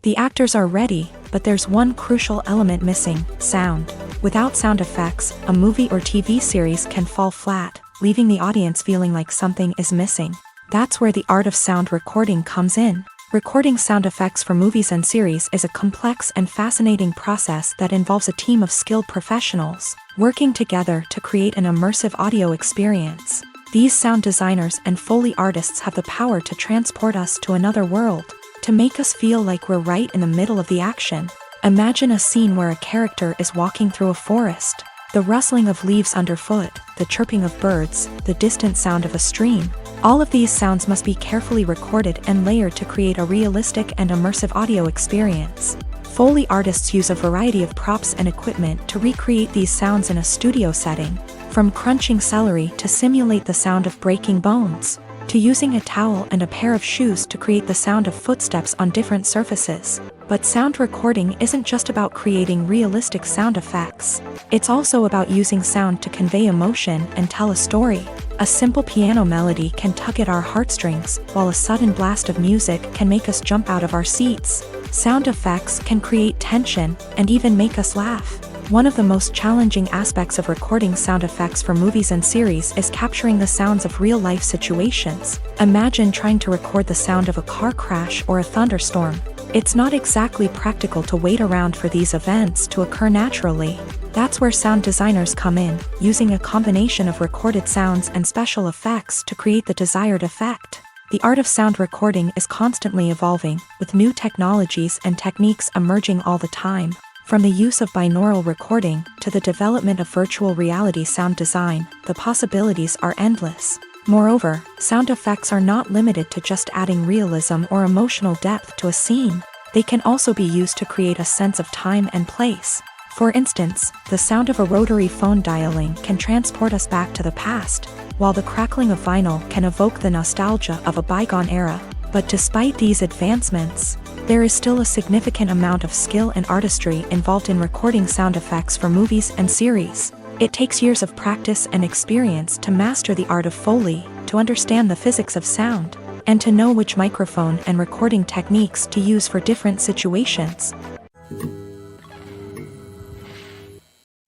The actors are ready, but there's one crucial element missing: sound. Without sound effects, a movie or TV series can fall flat, leaving the audience feeling like something is missing. That's where the art of sound recording comes in. Recording sound effects for movies and series is a complex and fascinating process that involves a team of skilled professionals working together to create an immersive audio experience. These sound designers and Foley artists have the power to transport us to another world, to make us feel like we're right in the middle of the action. Imagine a scene where a character is walking through a forest. The rustling of leaves underfoot, the chirping of birds, the distant sound of a stream. All of these sounds must be carefully recorded and layered to create a realistic and immersive audio experience. Foley artists use a variety of props and equipment to recreate these sounds in a studio setting, from crunching celery to simulate the sound of breaking bones, to using a towel and a pair of shoes to create the sound of footsteps on different surfaces. But sound recording isn't just about creating realistic sound effects. It's also about using sound to convey emotion and tell a story. A simple piano melody can tug at our heartstrings, while a sudden blast of music can make us jump out of our seats. Sound effects can create tension and even make us laugh. One of the most challenging aspects of recording sound effects for movies and series is capturing the sounds of real-life situations. Imagine trying to record the sound of a car crash or a thunderstorm. It's not exactly practical to wait around for these events to occur naturally. That's where sound designers come in, using a combination of recorded sounds and special effects to create the desired effect. The art of sound recording is constantly evolving, with new technologies and techniques emerging all the time. From the use of binaural recording to the development of virtual reality sound design, the possibilities are endless. Moreover, sound effects are not limited to just adding realism or emotional depth to a scene. They can also be used to create a sense of time and place. For instance, the sound of a rotary phone dialing can transport us back to the past, while the crackling of vinyl can evoke the nostalgia of a bygone era. But despite these advancements, there is still a significant amount of skill and artistry involved in recording sound effects for movies and series. It takes years of practice and experience to master the art of Foley, to understand the physics of sound, and to know which microphone and recording techniques to use for different situations.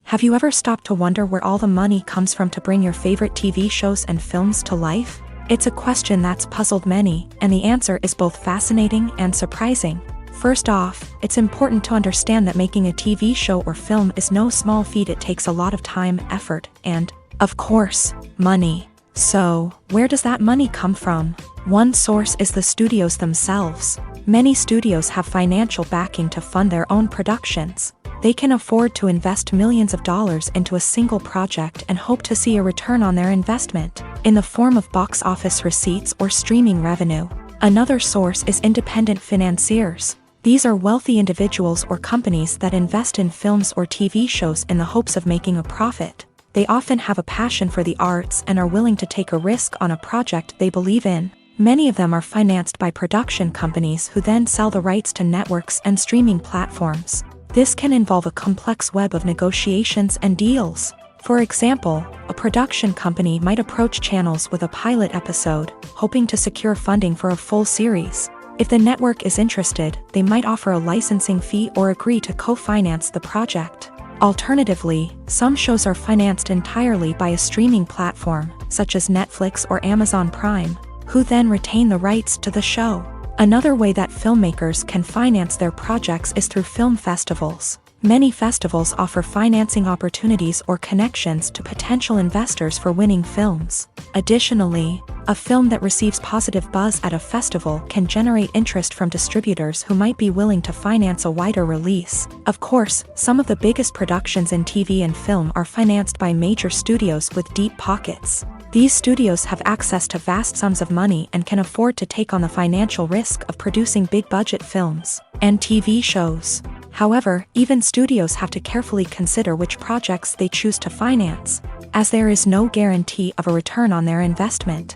Have you ever stopped to wonder where all the money comes from to bring your favorite TV shows and films to life? It's a question that's puzzled many, and the answer is both fascinating and surprising. First off, it's important to understand that making a TV show or film is no small feat. It takes a lot of time, effort, and, of course, money. So, where does that money come from? One source is the studios themselves. Many studios have financial backing to fund their own productions. They can afford to invest millions of dollars into a single project and hope to see a return on their investment, in the form of box office receipts or streaming revenue. Another source is independent financiers. These are wealthy individuals or companies that invest in films or TV shows in the hopes of making a profit. They often have a passion for the arts and are willing to take a risk on a project they believe in. Many of them are financed by production companies who then sell the rights to networks and streaming platforms. This can involve a complex web of negotiations and deals. For example, a production company might approach channels with a pilot episode, hoping to secure funding for a full series. If the network is interested, they might offer a licensing fee or agree to co-finance the project. Alternatively, some shows are financed entirely by a streaming platform, such as Netflix or Amazon Prime, who then retain the rights to the show. Another way that filmmakers can finance their projects is through film festivals. Many festivals offer financing opportunities or connections to potential investors for winning films. Additionally, a film that receives positive buzz at a festival can generate interest from distributors who might be willing to finance a wider release. Of course, some of the biggest productions in TV and film are financed by major studios with deep pockets. These studios have access to vast sums of money and can afford to take on the financial risk of producing big-budget films and TV shows. However, even studios have to carefully consider which projects they choose to finance, as there is no guarantee of a return on their investment.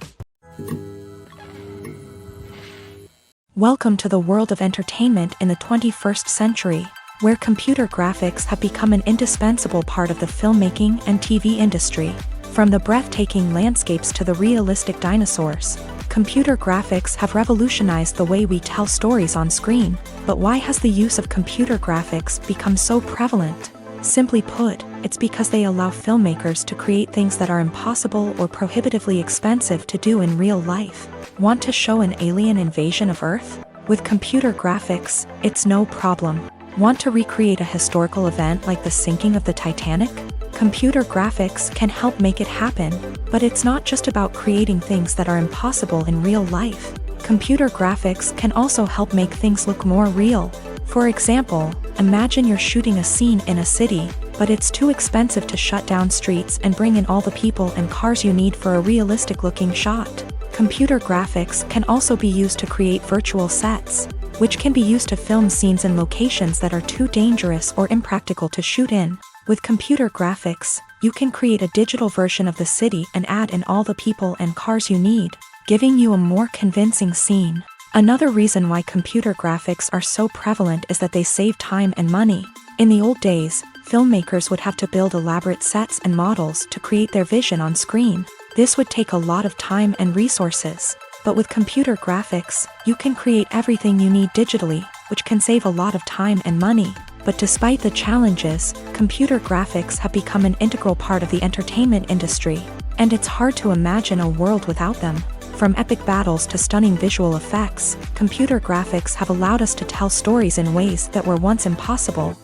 Welcome to the world of entertainment in the 21st century, where computer graphics have become an indispensable part of the filmmaking and TV industry. From the breathtaking landscapes to the realistic dinosaurs, computer graphics have revolutionized the way we tell stories on screen. But why has the use of computer graphics become so prevalent? Simply put, it's because they allow filmmakers to create things that are impossible or prohibitively expensive to do in real life. Want to show an alien invasion of Earth? With computer graphics, it's no problem. Want to recreate a historical event like the sinking of the Titanic? Computer graphics can help make it happen, but it's not just about creating things that are impossible in real life. Computer graphics can also help make things look more real. For example, imagine you're shooting a scene in a city, but it's too expensive to shut down streets and bring in all the people and cars you need for a realistic-looking shot. Computer graphics can also be used to create virtual sets, which can be used to film scenes in locations that are too dangerous or impractical to shoot in. With computer graphics, you can create a digital version of the city and add in all the people and cars you need, giving you a more convincing scene. Another reason why computer graphics are so prevalent is that they save time and money. In the old days, filmmakers would have to build elaborate sets and models to create their vision on screen. This would take a lot of time and resources. But with computer graphics, you can create everything you need digitally, which can save a lot of time and money. But despite the challenges, computer graphics have become an integral part of the entertainment industry, and it's hard to imagine a world without them. From epic battles to stunning visual effects, computer graphics have allowed us to tell stories in ways that were once impossible.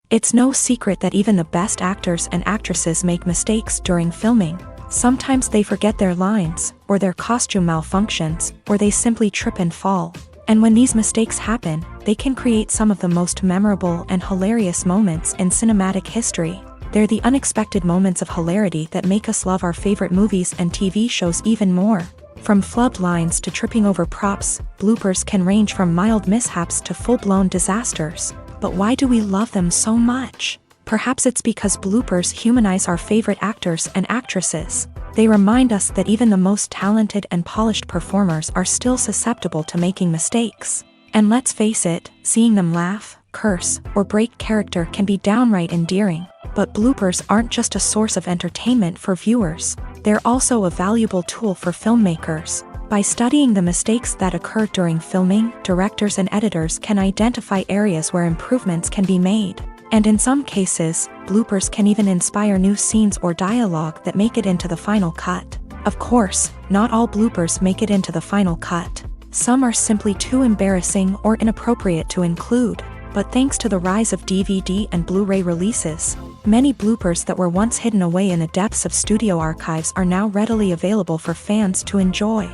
It's no secret that even the best actors and actresses make mistakes during filming. Sometimes they forget their lines, or their costume malfunctions, or they simply trip and fall. And when these mistakes happen, they can create some of the most memorable and hilarious moments in cinematic history. They're the unexpected moments of hilarity that make us love our favorite movies and TV shows even more. From flubbed lines to tripping over props, bloopers can range from mild mishaps to full-blown disasters. But why do we love them so much? Perhaps it's because bloopers humanize our favorite actors and actresses. They remind us that even the most talented and polished performers are still susceptible to making mistakes. And let's face it, seeing them laugh, curse, or break character can be downright endearing. But bloopers aren't just a source of entertainment for viewers. They're also a valuable tool for filmmakers. By studying the mistakes that occur during filming, directors and editors can identify areas where improvements can be made. And in some cases, bloopers can even inspire new scenes or dialogue that make it into the final cut. Of course, not all bloopers make it into the final cut. Some are simply too embarrassing or inappropriate to include. But thanks to the rise of DVD and Blu-ray releases, many bloopers that were once hidden away in the depths of studio archives are now readily available for fans to enjoy.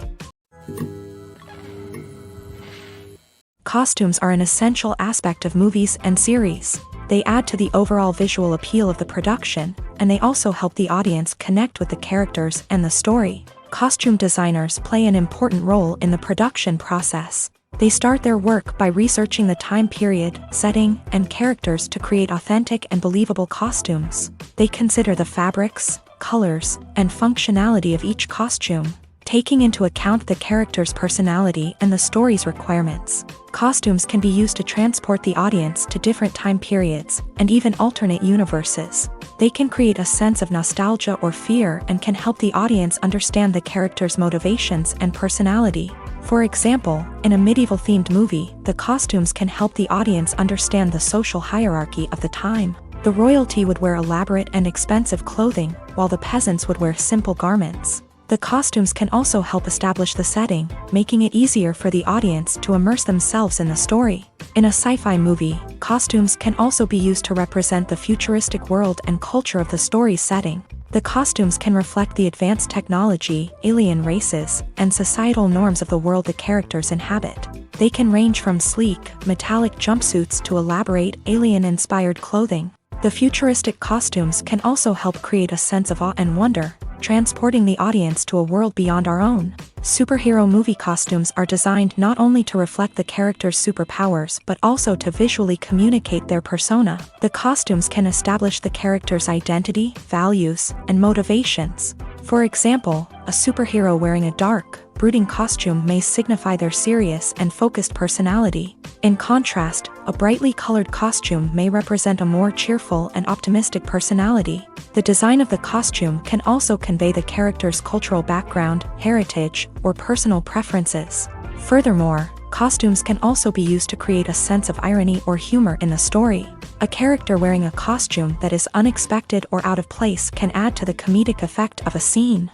Costumes are an essential aspect of movies and series. They add to the overall visual appeal of the production, and they also help the audience connect with the characters and the story. Costume designers play an important role in the production process. They start their work by researching the time period, setting, and characters to create authentic and believable costumes. They consider the fabrics, colors, and functionality of each costume, taking into account the character's personality and the story's requirements. Costumes can be used to transport the audience to different time periods and even alternate universes. They can create a sense of nostalgia or fear and can help the audience understand the character's motivations and personality. For example, in a medieval-themed movie, the costumes can help the audience understand the social hierarchy of the time. The royalty would wear elaborate and expensive clothing, while the peasants would wear simple garments. The costumes can also help establish the setting, making it easier for the audience to immerse themselves in the story. In a sci-fi movie, costumes can also be used to represent the futuristic world and culture of the story's setting. The costumes can reflect the advanced technology, alien races, and societal norms of the world the characters inhabit. They can range from sleek, metallic jumpsuits to elaborate, alien-inspired clothing. The futuristic costumes can also help create a sense of awe and wonder, transporting the audience to a world beyond our own. Superhero movie costumes are designed not only to reflect the character's superpowers but also to visually communicate their persona. The costumes can establish the character's identity, values, and motivations. For example, a superhero wearing a dark, brooding costume may signify their serious and focused personality. In contrast, a brightly colored costume may represent a more cheerful and optimistic personality. The design of the costume can also convey the character's cultural background, heritage, or personal preferences. Furthermore, costumes can also be used to create a sense of irony or humor in the story. A character wearing a costume that is unexpected or out of place can add to the comedic effect of a scene.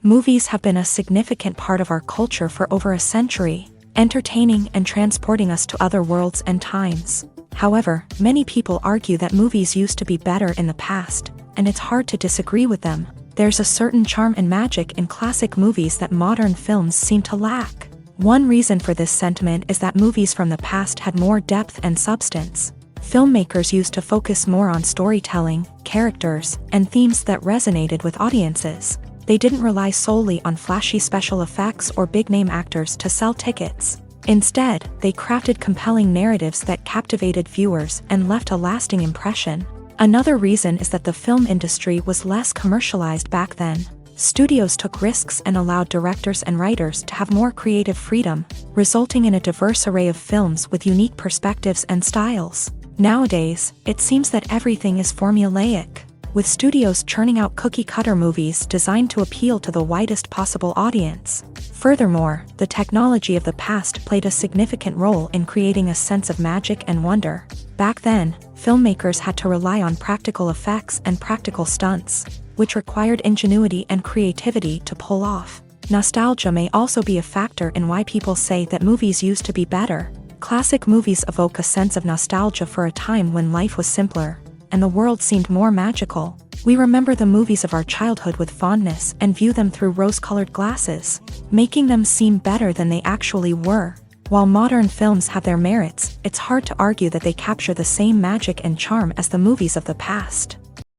Movies have been a significant part of our culture for over a century, entertaining and transporting us to other worlds and times. However, many people argue that movies used to be better in the past, and it's hard to disagree with them. There's a certain charm and magic in classic movies that modern films seem to lack. One reason for this sentiment is that movies from the past had more depth and substance. Filmmakers used to focus more on storytelling, characters, and themes that resonated with audiences. They didn't rely solely on flashy special effects or big-name actors to sell tickets. Instead, they crafted compelling narratives that captivated viewers and left a lasting impression. Another reason is that the film industry was less commercialized back then. Studios took risks and allowed directors and writers to have more creative freedom, resulting in a diverse array of films with unique perspectives and styles. Nowadays, it seems that everything is formulaic, with studios churning out cookie-cutter movies designed to appeal to the widest possible audience. Furthermore, the technology of the past played a significant role in creating a sense of magic and wonder. Back then, filmmakers had to rely on practical effects and practical stunts, which required ingenuity and creativity to pull off. Nostalgia may also be a factor in why people say that movies used to be better. Classic movies evoke a sense of nostalgia for a time when life was simpler, and the world seemed more magical. We remember the movies of our childhood with fondness and view them through rose-colored glasses, making them seem better than they actually were. While modern films have their merits, it's hard to argue that they capture the same magic and charm as the movies of the past.